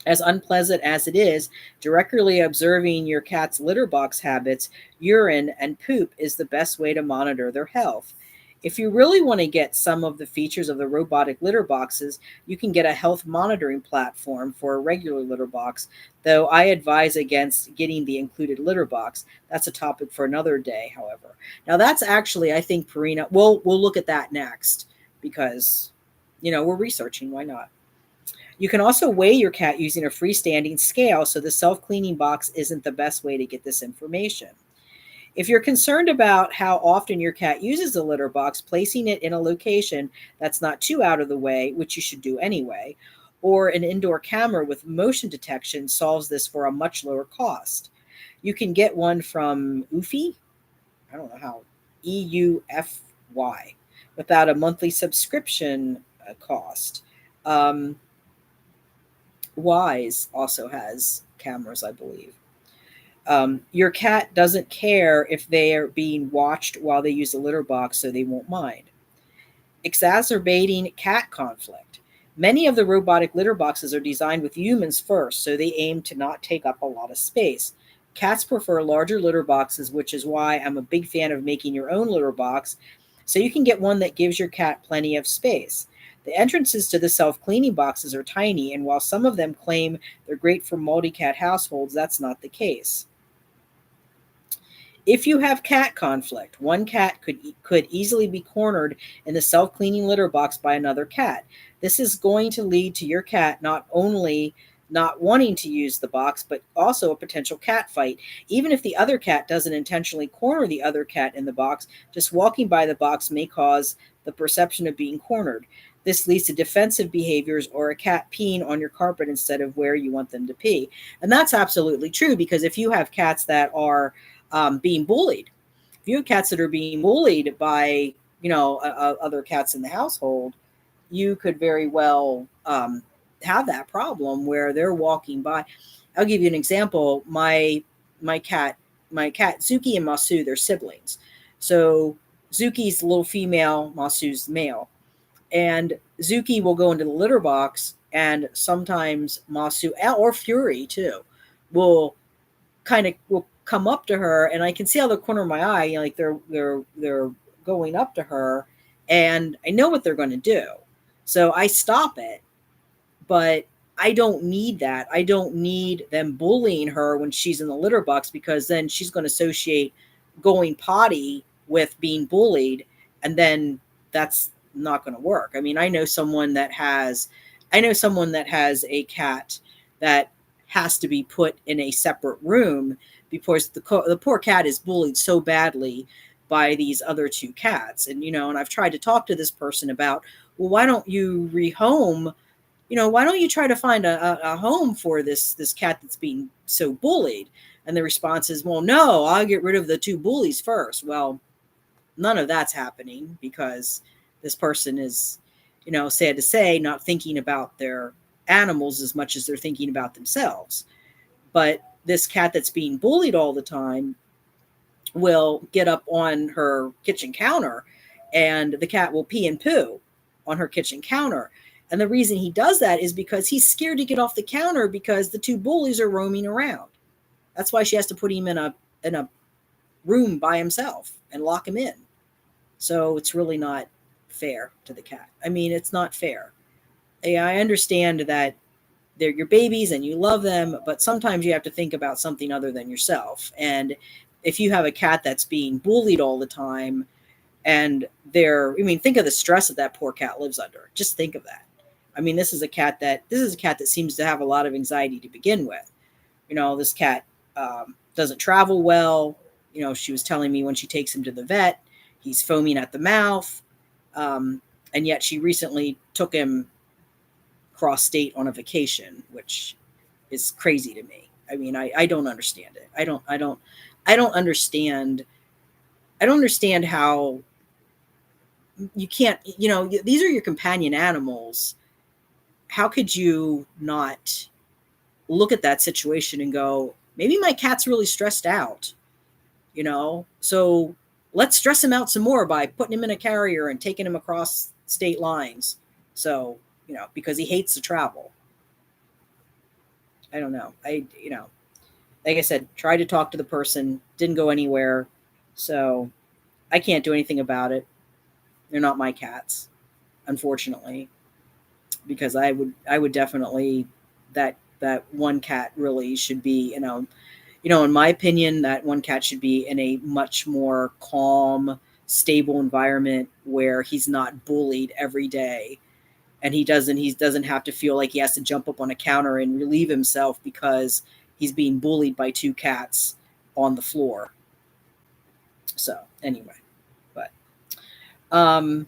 As unpleasant as it is, directly observing your cat's litter box habits, urine, and poop is the best way to monitor their health. If you really want to get some of the features of the robotic litter boxes, you can get a health monitoring platform for a regular litter box, though I advise against getting the included litter box. That's a topic for another day, however. Now that's actually, I think, Karina, we'll look at that next because we're researching, why not? You can also weigh your cat using a freestanding scale, so the self-cleaning box isn't the best way to get this information. If you're concerned about how often your cat uses the litter box, placing it in a location that's not too out of the way, which you should do anyway, or an indoor camera with motion detection solves this for a much lower cost. You can get one from Eufy, I don't know how, EUFY, without a monthly subscription cost. Um, Wise also has cameras, I believe. Your cat doesn't care if they are being watched while they use the litter box, so they won't mind. Exacerbating cat conflict. Many of the robotic litter boxes are designed with humans first, so they aim to not take up a lot of space. Cats prefer larger litter boxes, which is why I'm a big fan of making your own litter box, so you can get one that gives your cat plenty of space. The entrances to the self cleaning boxes are tiny, and while some of them claim they're great for multi cat households, that's not the case. If you have cat conflict, one cat could easily be cornered in the self-cleaning litter box by another cat. This is going to lead to your cat not only not wanting to use the box, but also a potential cat fight. Even if the other cat doesn't intentionally corner the other cat in the box, just walking by the box may cause the perception of being cornered. This leads to defensive behaviors or a cat peeing on your carpet instead of where you want them to pee. And that's absolutely true because if you have cats that are being bullied, if you have cats that are being bullied by, other cats in the household, you could very well have that problem where they're walking by. I'll give you an example. My cat, Zuki and Masu, they're siblings. So Zuki's the little female, Masu's the male. And Zuki will go into the litter box, and sometimes Masu or Fury too will come up to her, and I can see out the corner of my eye, like they're going up to her, and I know what they're going to do. So I stop it, but I don't need that. I don't need them bullying her when she's in the litter box because then she's going to associate going potty with being bullied, and then that's not going to work. I mean, I know someone that has a cat that has to be put in a separate room because the poor cat is bullied so badly by these other two cats. And I've tried to talk to this person about, well, why don't you rehome? Why don't you try to find a home for this cat that's being so bullied? And the response is, well, no, I'll get rid of the two bullies first. Well, none of that's happening because this person is, sad to say, not thinking about their animals as much as they're thinking about themselves. But this cat that's being bullied all the time will get up on her kitchen counter and the cat will pee and poo on her kitchen counter. And the reason he does that is because he's scared to get off the counter because the two bullies are roaming around. That's why she has to put him in a room by himself and lock him in. So it's really not fair to the cat. I mean, it's not fair. I understand that they're your babies and you love them, but sometimes you have to think about something other than yourself. And if you have a cat that's being bullied all the time, and think of the stress that poor cat lives under. Just think of that. I mean, this is a cat that seems to have a lot of anxiety to begin with. This cat doesn't travel well. She was telling me when she takes him to the vet, he's foaming at the mouth. And yet she recently took him cross state on a vacation, which is crazy to me. I mean, I don't understand it. I don't understand. I don't understand how you can't, these are your companion animals. How could you not look at that situation and go, maybe my cat's really stressed out, so let's stress him out some more by putting him in a carrier and taking him across state lines. So, because he hates to travel. I don't know. Like I said, tried to talk to the person, didn't go anywhere. So I can't do anything about it. They're not my cats, unfortunately, because I would definitely, that one cat really should be, in my opinion, that one cat should be in a much more calm, stable environment where he's not bullied every day. And he doesn't have to feel like he has to jump up on a counter and relieve himself because he's being bullied by two cats on the floor. So anyway, but and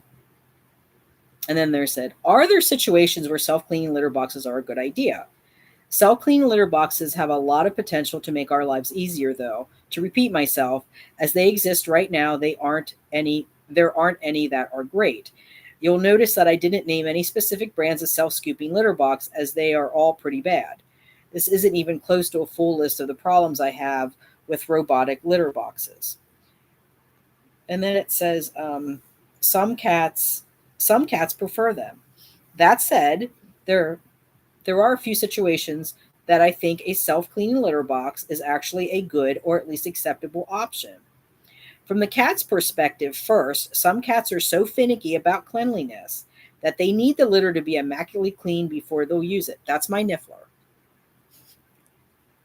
then there said, are there situations where self-cleaning litter boxes are a good idea? Self-cleaning litter boxes have a lot of potential to make our lives easier, though. To repeat myself, as they exist right now, there aren't any that are great. You'll notice that I didn't name any specific brands of self-scooping litter box, as they are all pretty bad. This isn't even close to a full list of the problems I have with robotic litter boxes. And then it says, some cats prefer them. That said, there are a few situations that I think a self-cleaning litter box is actually a good or at least acceptable option. From the cat's perspective first, some cats are so finicky about cleanliness that they need the litter to be immaculately clean before they'll use it. That's my Niffler.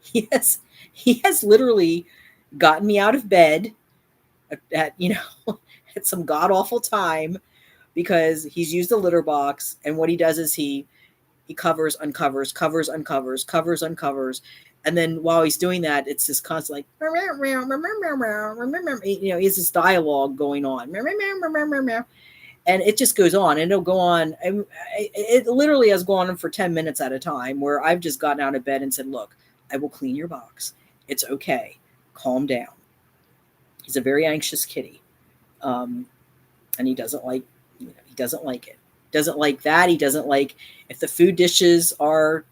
He has literally gotten me out of bed at at some god-awful time because he's used the litter box, and what he does is he covers, uncovers, covers, uncovers, covers, uncovers. And then while he's doing that, it's this constant he has this dialogue going on. And it just goes on, and it'll go on. It literally has gone on for 10 minutes at a time where I've just gotten out of bed and said, look, I will clean your box. It's okay. Calm down. He's a very anxious kitty. And he doesn't like, he doesn't like it. Doesn't like that. He doesn't like if the food dishes are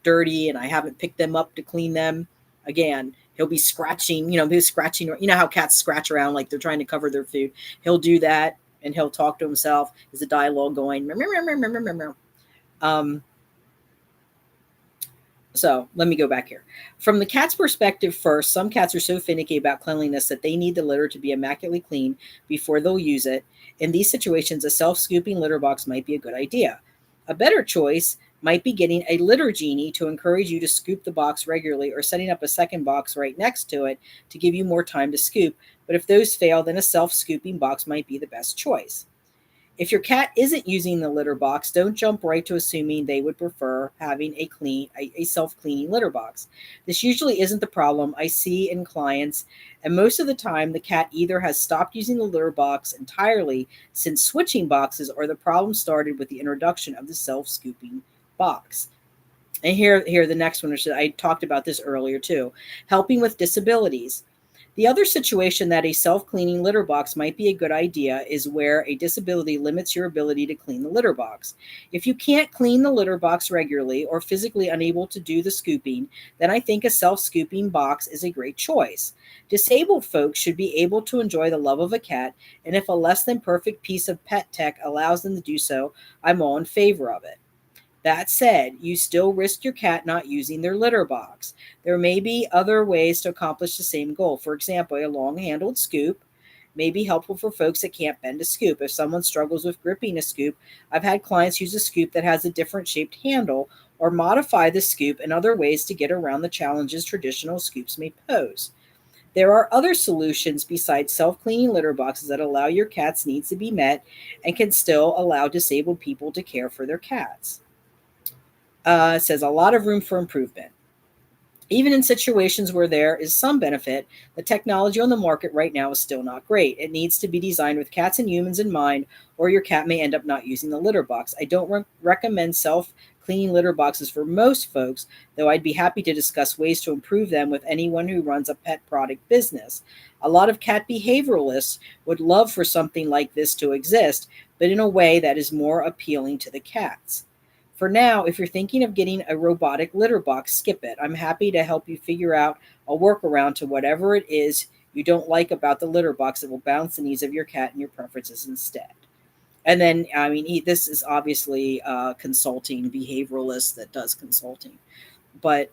dirty and I haven't picked them up to clean them. Again, he'll be scratching, scratching, how cats scratch around like they're trying to cover their food. He'll do that and he'll talk to himself. There's a dialogue going. So let me go back here. From the cat's perspective first, some cats are so finicky about cleanliness that they need the litter to be immaculately clean before they'll use it. In these situations, a self-scooping litter box might be a good idea. A better choice might be getting a litter genie to encourage you to scoop the box regularly, or setting up a second box right next to it to give you more time to scoop. But if those fail, then a self-scooping box might be the best choice. If your cat isn't using the litter box, don't jump right to assuming they would prefer having a self-cleaning litter box. This usually isn't the problem I see in clients, and most of the time the cat either has stopped using the litter box entirely since switching boxes, or the problem started with the introduction of the self-scooping box. And here the next one, I talked about this earlier too. Helping with disabilities. The other situation that a self-cleaning litter box might be a good idea is where a disability limits your ability to clean the litter box. If you can't clean the litter box regularly or physically unable to do the scooping, then I think a self-scooping box is a great choice. Disabled folks should be able to enjoy the love of a cat, and if a less than perfect piece of pet tech allows them to do so, I'm all in favor of it. That said, you still risk your cat not using their litter box. There may be other ways to accomplish the same goal. For example, a long handled scoop may be helpful for folks that can't bend a scoop. If someone struggles with gripping a scoop, I've had clients use a scoop that has a different shaped handle or modify the scoop in other ways to get around the challenges traditional scoops may pose. There are other solutions besides self cleaning litter boxes that allow your cat's needs to be met and can still allow disabled people to care for their cats. Says a lot of room for improvement. Even in situations where there is some benefit, the technology on the market right now is still not great. It needs to be designed with cats and humans in mind, or your cat may end up not using the litter box. I don't recommend self cleaning litter boxes for most folks, though I'd be happy to discuss ways to improve them with anyone who runs a pet product business. A lot of cat behavioralists would love for something like this to exist, but in a way that is more appealing to the cats. For now, if you're thinking of getting a robotic litter box, skip it. I'm happy to help you figure out a workaround to whatever it is you don't like about the litter box that will balance the needs of your cat and your preferences instead. And then, I mean, this is obviously consulting, behavioralist that does consulting. But,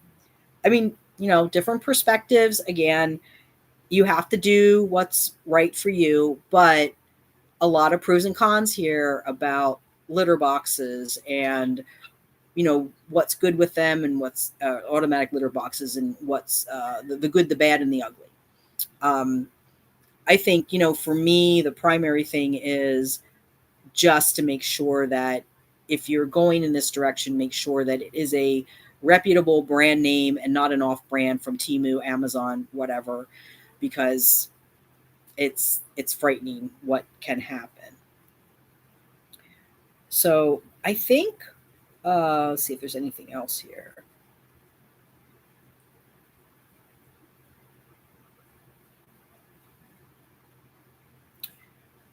I mean, different perspectives. Again, you have to do what's right for you, but a lot of pros and cons here about litter boxes and what's good with them and what's automatic litter boxes and what's the good, the bad, and the ugly. I think for me the primary thing is just to make sure that if you're going in this direction, make sure that it is a reputable brand name and not an off brand from Temu, Amazon, whatever, because it's frightening what can happen. So I think, let's see if there's anything else here.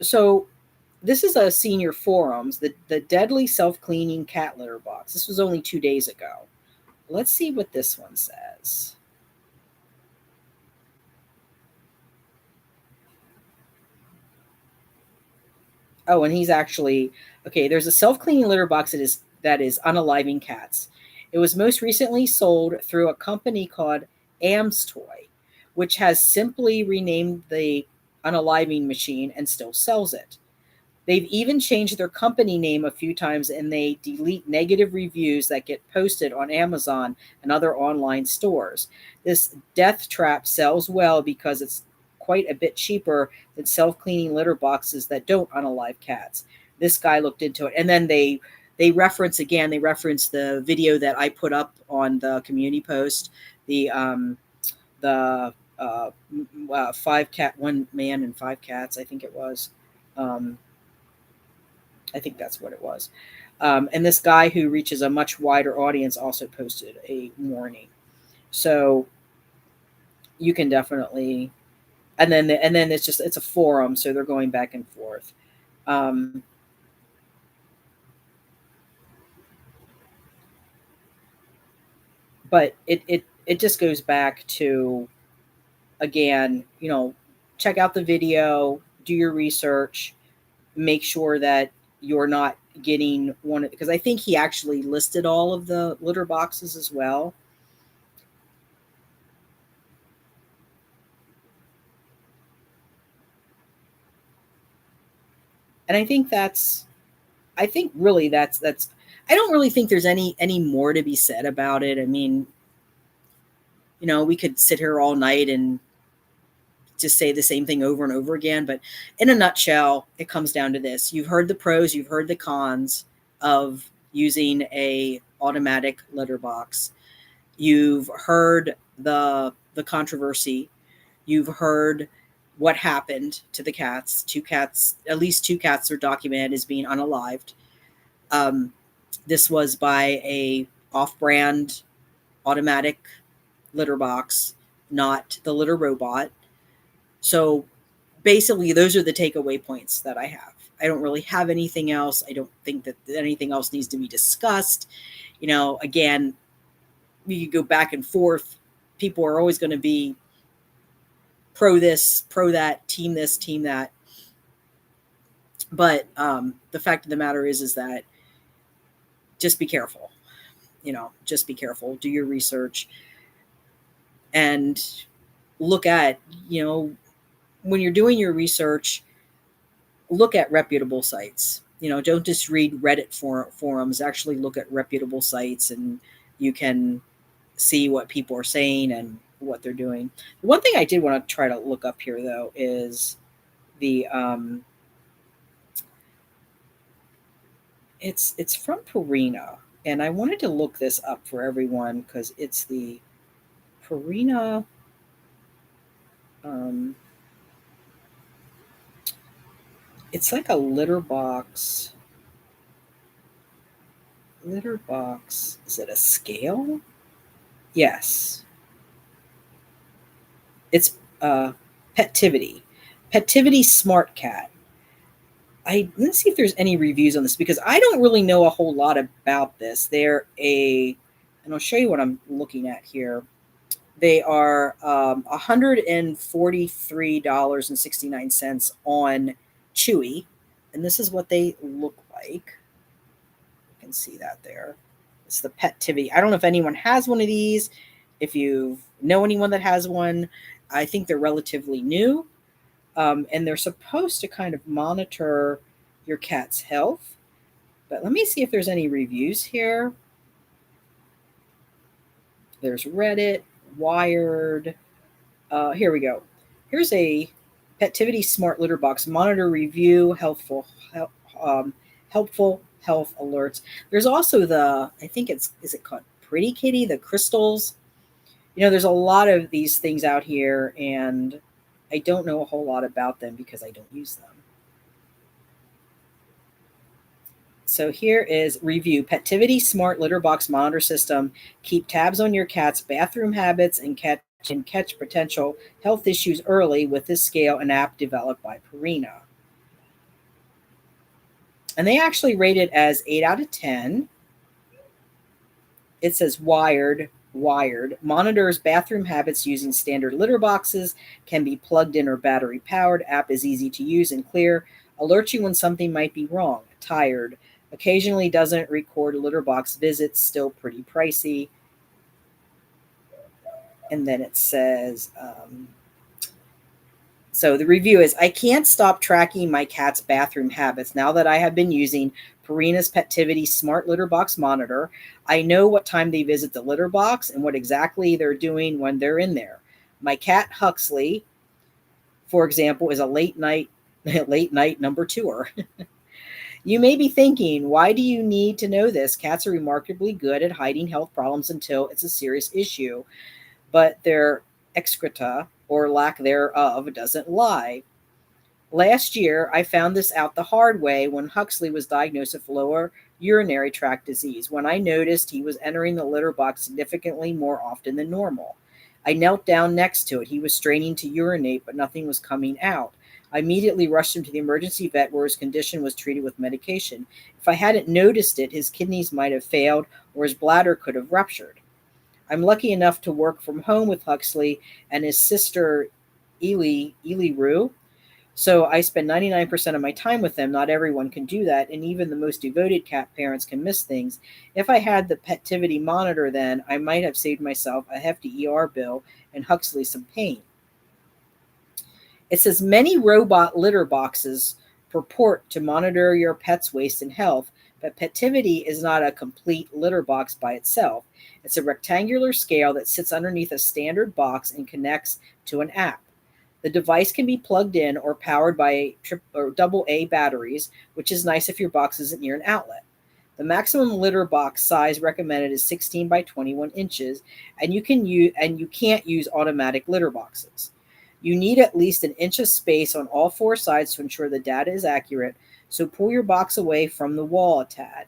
So this is a senior forums, the deadly self-cleaning cat litter box. This was only 2 days ago. Let's see what this one says. Oh, and he's actually, okay, there's a self-cleaning litter box that is unaliving cats. It was most recently sold through a company called Toy, which has simply renamed the unaliving machine and still sells it. They've even changed their company name a few times, and they delete negative reviews that get posted on Amazon and other online stores. This death trap sells well because it's quite a bit cheaper than self-cleaning litter boxes that don't unalive cats. This guy looked into it, and then they reference the video that I put up on the community post, the 5 cat, 1 man and 5 cats, I think it was. I think that's what it was. And this guy who reaches a much wider audience also posted a warning. So you can definitely, and then it's a forum, so they're going back and forth. But it just goes back to, again, check out the video, do your research, make sure that you're not getting one, because I think he actually listed all of the litter boxes as well. And I think really that's I don't really think there's any more to be said about it. I mean, we could sit here all night and just say the same thing over and over again, but in a nutshell, it comes down to this. You've heard the pros, you've heard the cons of using a automatic litter box. You've heard the controversy. You've heard what happened to the cats. At least two cats are documented as being unalived. This was by a off-brand automatic litter box, not the litter robot. So basically, those are the takeaway points that I have. I don't really have anything else. I don't think that anything else needs to be discussed. Again, we could go back and forth. People are always going to be pro this, pro that, team this, team that. But the fact of the matter is that just be careful. Just be careful. Do your research and look at, when you're doing your research, look at reputable sites. Don't just read Reddit forums. Actually look at reputable sites, and you can see what people are saying and what they're doing. The one thing I did want to try to look up here, though, is the it's from Purina, and I wanted to look this up for everyone because it's the Purina. It's like a litter box. Litter box. Is it a scale? Yes. It's Petivity. Petivity Smart Cat. Let's see if there's any reviews on this, because I don't really know a whole lot about this. And I'll show you what I'm looking at here. They are $143.69 on Chewy, and this is what they look like. You can see that there. It's the Petivity. I don't know if anyone has one of these. If you know anyone that has one, I think they're relatively new. And they're supposed to kind of monitor your cat's health. But let me see if there's any reviews here. There's Reddit, Wired. Here we go. Here's a Petivity Smart Litter Box Monitor Review, helpful health alerts. There's also I think is it called Pretty Kitty, the crystals. There's a lot of these things out here, and I don't know a whole lot about them because I don't use them. So here is review. Petivity Smart Litter Box Monitor System. Keep tabs on your cat's bathroom habits and catch potential health issues early with this scale and app developed by Purina. And they actually rate it as 8 out of 10. It says Wired monitors bathroom habits using standard litter boxes, can be plugged in or battery powered. App is easy to use and clear. Alerts you when something might be wrong. Tired. Occasionally doesn't record litter box visits. Still pretty pricey. And then it says, so the review is, I can't stop tracking my cat's bathroom habits now that I have been using Purina's Petivity Smart Litter Box Monitor. I know what time they visit the litter box and what exactly they're doing when they're in there. My cat Huxley, for example, is a late night number twoer. You may be thinking, why do you need to know this? Cats are remarkably good at hiding health problems until it's a serious issue, but their excreta, or lack thereof, doesn't lie. Last year, I found this out the hard way when Huxley was diagnosed with lower urinary tract disease, when I noticed he was entering the litter box significantly more often than normal. I knelt down next to it. He was straining to urinate, but nothing was coming out. I immediately rushed him to the emergency vet, where his condition was treated with medication. If I hadn't noticed it, his kidneys might have failed or his bladder could have ruptured. I'm lucky enough to work from home with Huxley and his sister, Ely Rue. So I spend 99% of my time with them. Not everyone can do that, and even the most devoted cat parents can miss things. If I had the Petivity monitor then, I might have saved myself a hefty ER bill and Huxley some pain. It says many robot litter boxes purport to monitor your pet's waste and health, but Petivity is not a complete litter box by itself. It's a rectangular scale that sits underneath a standard box and connects to an app. The device can be plugged in or powered by AA batteries, which is nice if your box isn't near an outlet. The maximum litter box size recommended is 16 by 21 inches, and you can't use automatic litter boxes. You need at least an inch of space on all four sides to ensure the data is accurate, so pull your box away from the wall a tad.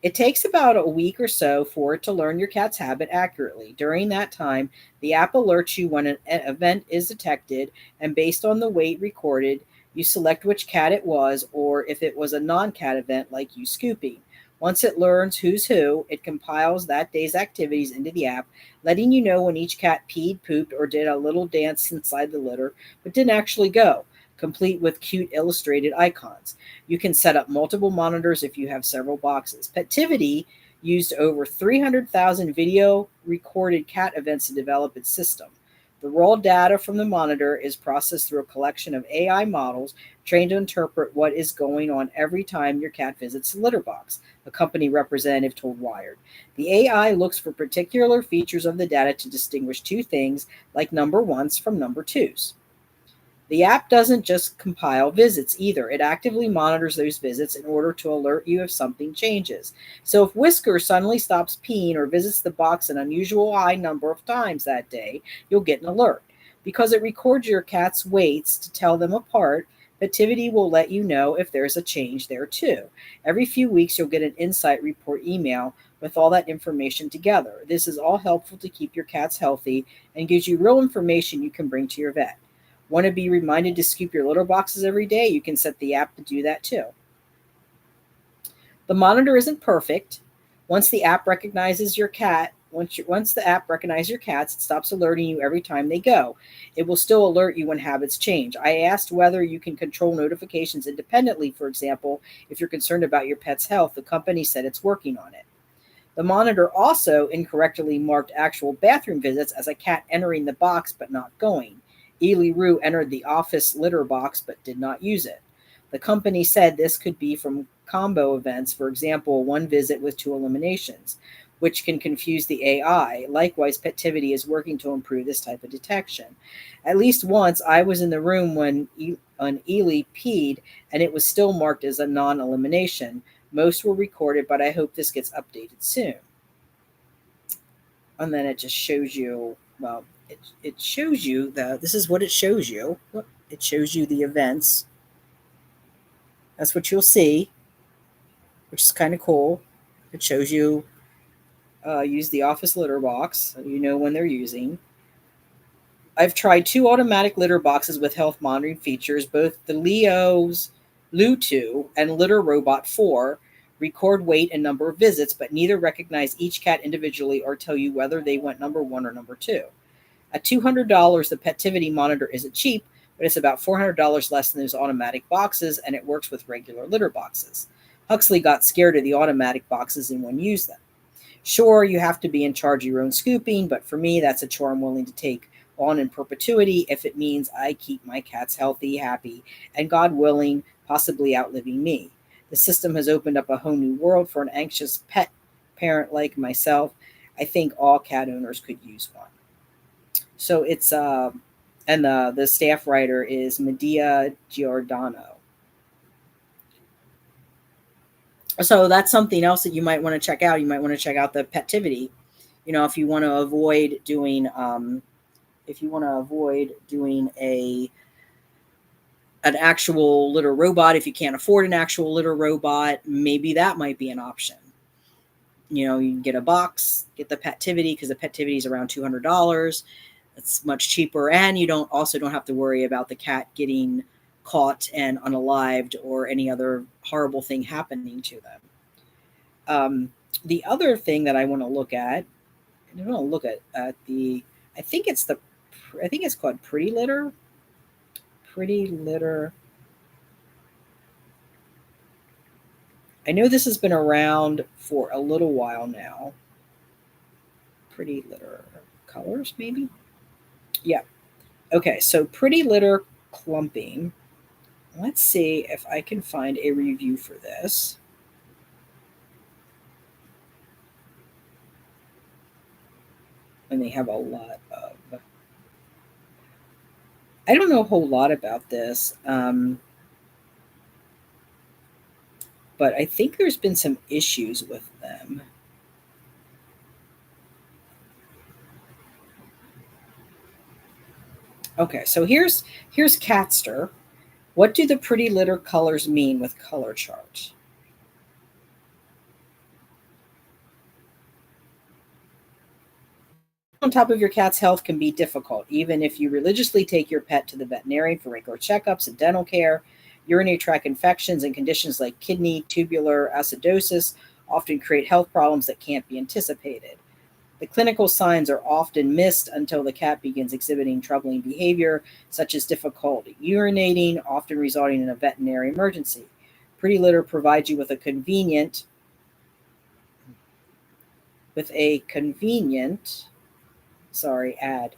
It takes about a week or so for it to learn your cat's habit accurately. During that time, the app alerts you when an event is detected, and based on the weight recorded, you select which cat it was, or if it was a non cat event like you scooping. Once it learns who's who, it compiles that day's activities into the app, letting you know when each cat peed, pooped, or did a little dance inside the litter, but didn't actually go, complete with cute illustrated icons. You can set up multiple monitors if you have several boxes. Petivity used over 300,000 video recorded cat events to develop its system. The raw data from the monitor is processed through a collection of AI models trained to interpret what is going on every time your cat visits the litter box, a company representative told Wired. The AI looks for particular features of the data to distinguish two things, like number ones from number twos. The app doesn't just compile visits either. It actively monitors those visits in order to alert you if something changes. So if Whisker suddenly stops peeing or visits the box an unusual high number of times that day, you'll get an alert. Because it records your cat's weights to tell them apart, Petivity will let you know if there's a change there too. Every few weeks, you'll get an insight report email with all that information together. This is all helpful to keep your cats healthy and gives you real information you can bring to your vet. Want to be reminded to scoop your litter boxes every day? You can set the app to do that too. The monitor isn't perfect. Once the app recognizes your cat, once the app recognizes your cats, it stops alerting you every time they go. It will still alert you when habits change. I asked whether you can control notifications independently, for example, if you're concerned about your pet's health. The company said it's working on it. The monitor also incorrectly marked actual bathroom visits as a cat entering the box but not going. Ely Rue entered the office litter box but did not use it. The company said this could be from combo events, for example, one visit with two eliminations, which can confuse the AI. Likewise, Petivity is working to improve this type of detection. At least once, I was in the room when Ely peed, and it was still marked as a non-elimination. Most were recorded, but I hope this gets updated soon. And then it just shows you, well, it shows you this is what it shows you. It shows you the events. That's what you'll see, which is kind of cool. It shows you use the office litter box, so you know when they're using. I've tried 2 automatic litter boxes with health monitoring features. Both the Lu2 and Litter Robot 4 record weight and number of visits, but neither recognize each cat individually or tell you whether they went number 1 or number 2. At $200, the Petivity monitor isn't cheap, but it's about $400 less than those automatic boxes, and it works with regular litter boxes. Huxley got scared of the automatic boxes and wouldn't use them. Sure, you have to be in charge of your own scooping, but for me, that's a chore I'm willing to take on in perpetuity if it means I keep my cats healthy, happy, and God willing, possibly outliving me. The system has opened up a whole new world for an anxious pet parent like myself. I think all cat owners could use one. So it's and the staff writer is Medea Giordano. So that's something else that you might want to check out. You might want to check out the Petivity. You know, if you want to avoid doing an actual litter robot, if you can't afford an actual litter robot, maybe that might be an option. You know, you can get a box, get the Petivity, because the Petivity is around $200. It's much cheaper, and you don't have to worry about the cat getting caught and unalived or any other horrible thing happening to them. The other thing that I want to look at, I want to look at I think it's called Pretty Litter. Pretty Litter. I know this has been around for a little while now. Pretty Litter colors, maybe? Yeah. Okay, so Pretty Litter clumping. Let's see if I can find a review for this. And they have a lot of... I don't know a whole lot about this, but I think there's been some issues with them. Okay, so here's Catster. What do the Pretty Litter colors mean with color chart? on top of your cat's health can be difficult, even if you religiously take your pet to the veterinarian for regular checkups and dental care. Urinary tract infections and conditions like kidney tubular acidosis often create health problems that can't be anticipated. The clinical signs are often missed until the cat begins exhibiting troubling behavior, such as difficulty urinating, often resulting in a veterinary emergency. Pretty Litter provides you with a convenient, ad.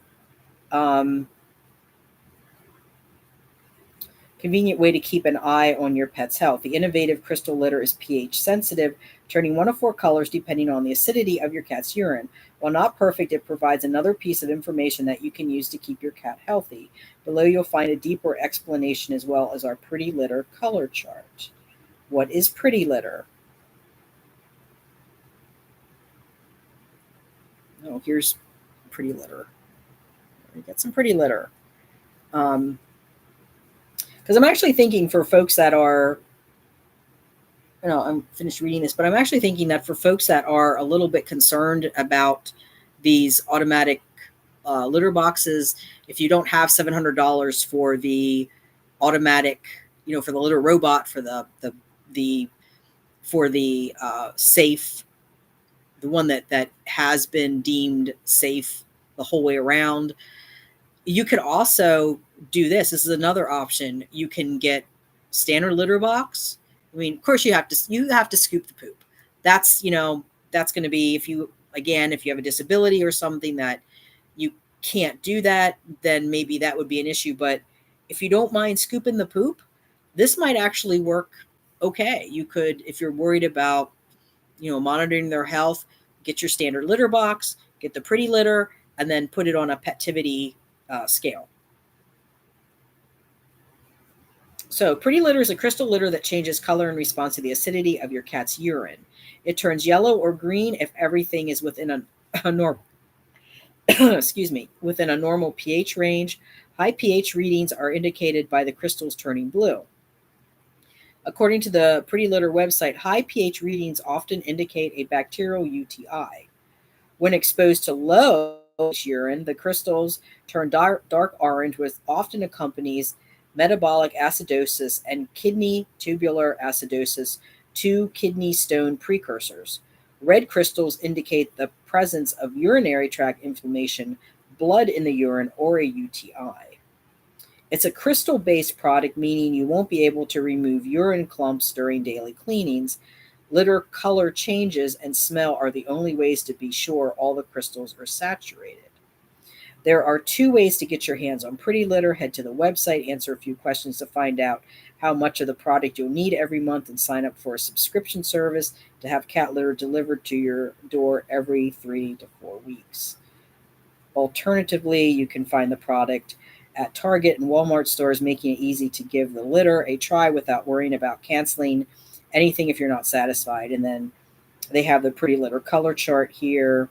Convenient way to keep an eye on your pet's health. The innovative crystal litter is pH sensitive, turning one of four colors depending on the acidity of your cat's urine. While not perfect, it provides another piece of information that you can use to keep your cat healthy. Below you'll find a deeper explanation as well as our Pretty Litter color chart. What is Pretty Litter? Oh, here's Pretty Litter. Get some Pretty Litter. Because I'm actually thinking for folks that are, I'm finished reading this, but I'm actually thinking that for folks that are a little bit concerned about these automatic litter boxes, if you don't have $700 for the automatic, for the litter robot, for the safe, the one that has been deemed safe the whole way around, you could also do this. This is another option. You can get standard litter box. I mean, of course you have to scoop the poop. That's going to be, if you have a disability or something that you can't do that, then maybe that would be an issue. But if you don't mind scooping the poop, this might actually work okay. You could, if you're worried about, monitoring their health, get your standard litter box, get the Pretty Litter, and then put it on a Petivity scale. So Pretty Litter is a crystal litter that changes color in response to the acidity of your cat's urine. It turns yellow or green if everything is within a normal within a normal pH range. High pH readings are indicated by the crystals turning blue. According to the Pretty Litter website, high pH readings often indicate a bacterial UTI. When exposed to low urine, the crystals turn dark orange, which often accompanies metabolic acidosis and kidney tubular acidosis, two kidney stone precursors. Red crystals indicate the presence of urinary tract inflammation, blood in the urine, or a UTI. It's a crystal-based product, meaning you won't be able to remove urine clumps during daily cleanings. Litter color changes and smell are the only ways to be sure all the crystals are saturated. There are two ways to get your hands on Pretty Litter. Head to the website, answer a few questions to find out how much of the product you'll need every month, and sign up for a subscription service to have cat litter delivered to your door every 3 to 4 weeks. Alternatively, you can find the product at Target and Walmart stores, making it easy to give the litter a try without worrying about canceling anything if you're not satisfied. And then they have the Pretty Litter color chart here.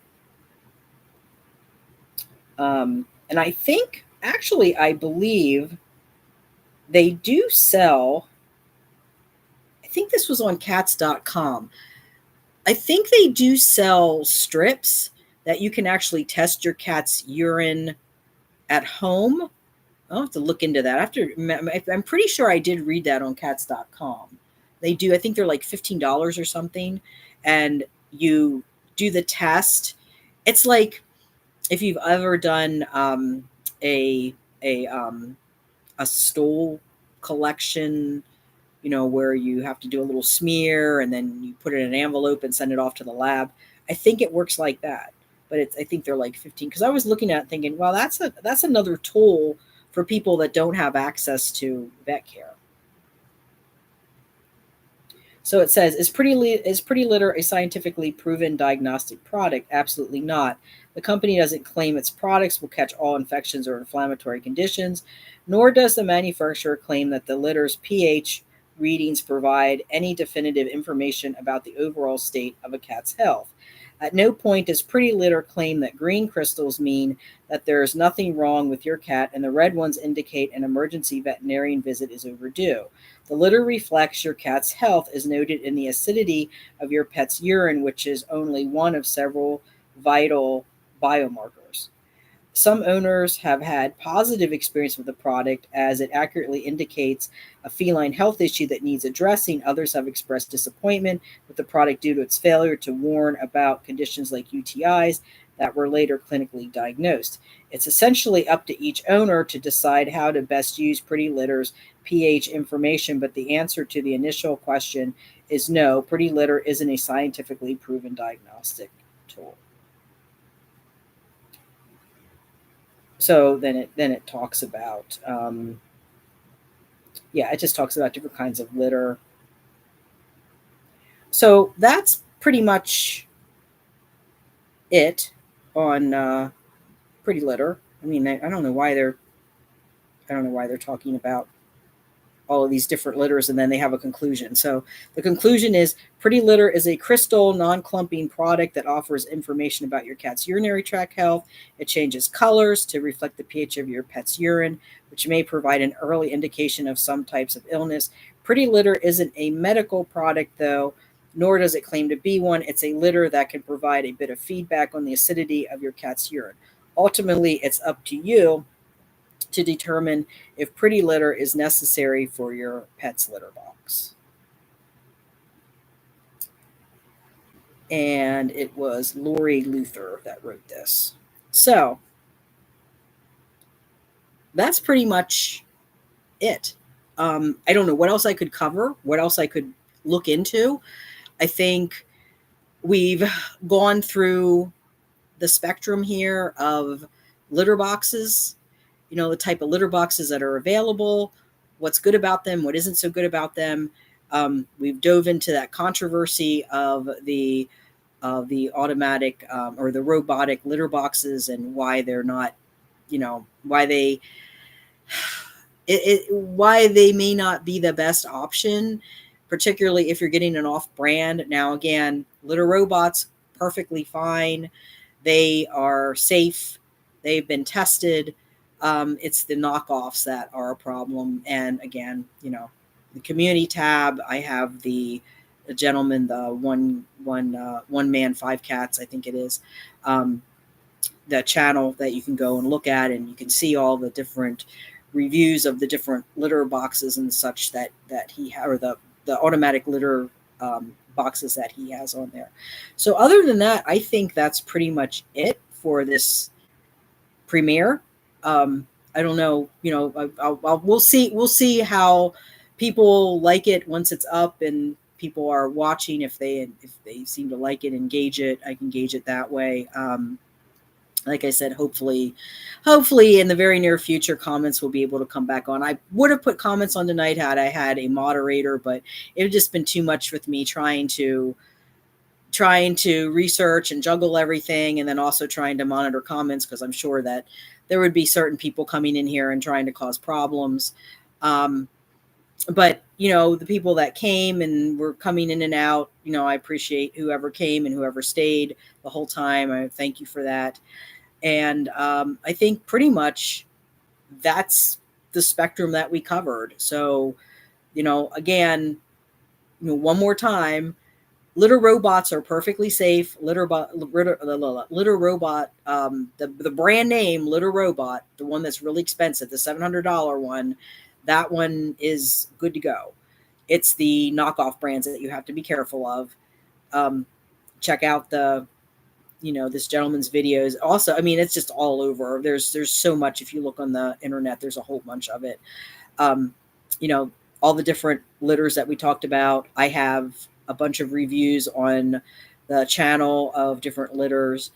And I think, actually, I believe they do sell, I think this was on cats.com. I think they do sell strips that you can actually test your cat's urine at home. I'll have to look into that. I'm pretty sure I did read that on cats.com. They do. I think they're like $15 or something. And you do the test. It's like if you've ever done a stool collection, where you have to do a little smear and then you put it in an envelope and send it off to the lab. I think it works like that. But I think they're like 15. Because I was looking at it thinking, well, that's another tool for people that don't have access to vet care. So it says, is Pretty Litter a scientifically proven diagnostic product? Absolutely not. The company doesn't claim its products will catch all infections or inflammatory conditions, nor does the manufacturer claim that the litter's pH readings provide any definitive information about the overall state of a cat's health. At no point does Pretty Litter claim that green crystals mean that there is nothing wrong with your cat and the red ones indicate an emergency veterinarian visit is overdue. The litter reflects your cat's health as noted in the acidity of your pet's urine, which is only one of several vital biomarkers. Some owners have had positive experience with the product as it accurately indicates a feline health issue that needs addressing. Others have expressed disappointment with the product due to its failure to warn about conditions like UTIs that were later clinically diagnosed. It's essentially up to each owner to decide how to best use Pretty Litter's pH information, but the answer to the initial question is no, Pretty Litter isn't a scientifically proven diagnostic tool. So then it talks about, it just talks about different kinds of litter. So that's pretty much it on Pretty Litter. I mean, I don't know why they're talking about all of these different litters, and then they have a conclusion. So the conclusion is Pretty Litter is a crystal, non-clumping product that offers information about your cat's urinary tract health. It changes colors to reflect the pH of your pet's urine, which may provide an early indication of some types of illness. Pretty Litter isn't a medical product, though, nor does it claim to be one. It's a litter that can provide a bit of feedback on the acidity of your cat's urine. Ultimately, it's up to you to determine if Pretty Litter is necessary for your pet's litter box. And it was Lori Luther that wrote this. So that's pretty much it. I don't know what else I could cover, what else I could look into. I think we've gone through the spectrum here of litter boxes, the type of litter boxes that are available, what's good about them, what isn't so good about them. We've dove into that controversy of the automatic or the robotic litter boxes and why they're not, why they may not be the best option, particularly if you're getting an off-brand. Now, again, litter robots, perfectly fine. They are safe. They've been tested. It's the knockoffs that are a problem. And again, the community tab, I have the gentleman, the one man, 5 cats, I think it is, the channel that you can go and look at, and you can see all the different reviews of the different litter boxes and such that he or the automatic litter boxes that he has on there. So other than that, I think that's pretty much it for this premiere. I don't know, we'll see how people like it once it's up and people are watching. If they seem to like it, engage it, I can gauge it that way. Like I said, hopefully in the very near future, comments will be able to come back on. I would have put comments on tonight had I had a moderator, but it would just been too much with me trying to research and juggle everything, and then also trying to monitor comments, because I'm sure that there would be certain people coming in here and trying to cause problems. But, the people that came and were coming in and out, I appreciate whoever came and whoever stayed the whole time. I thank you for that. And I think pretty much that's the spectrum that we covered. So, again, one more time, litter robots are perfectly safe. Litter robot, the brand name Litter Robot, the one that's really expensive, the $700 one, that one is good to go. It's the knockoff brands that you have to be careful of. Check out this gentleman's videos. Also, I mean, it's just all over. There's so much. If you look on the internet, there's a whole bunch of it. All the different litters that we talked about. I have a bunch of reviews on the channel of different litters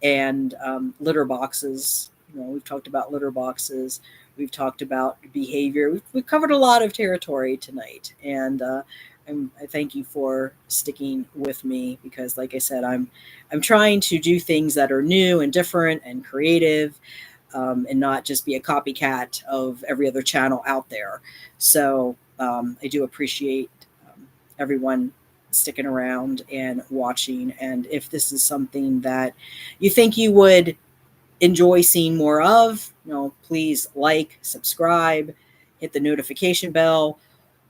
and litter boxes. We've talked about litter boxes. We've talked about behavior. We've covered a lot of territory tonight, and I thank you for sticking with me, because, like I said, I'm trying to do things that are new and different and creative, and not just be a copycat of every other channel out there. So I do appreciate everyone sticking around and watching. And if this is something that you think you would enjoy seeing more of, please like, subscribe, hit the notification bell.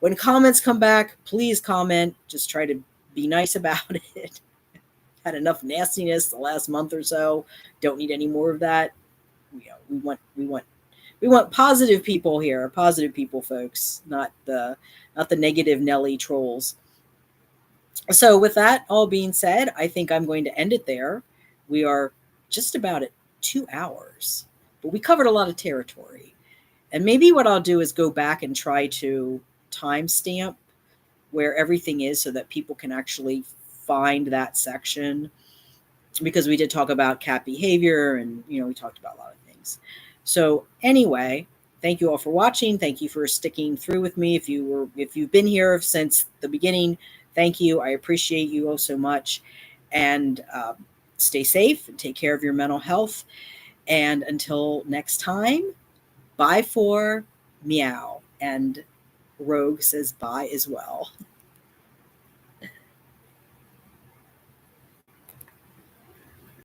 When comments come back, please comment. Just try to be nice about it. had enough nastiness the last month or so. Don't need any more of that. We want positive people here, positive people, folks, not the negative Nelly trolls. So with that all being said, I think I'm going to end it there. We are just about at 2 hours, but we covered a lot of territory. And maybe what I'll do is go back and try to timestamp where everything is so that people can actually find that section, because we did talk about cat behavior and, we talked about a lot of things. So anyway, thank you all for watching. Thank you for sticking through with me. If you've been here since the beginning, thank you. I appreciate you all so much. And stay safe and take care of your mental health. And until next time, bye for meow. And Rogue says bye as well.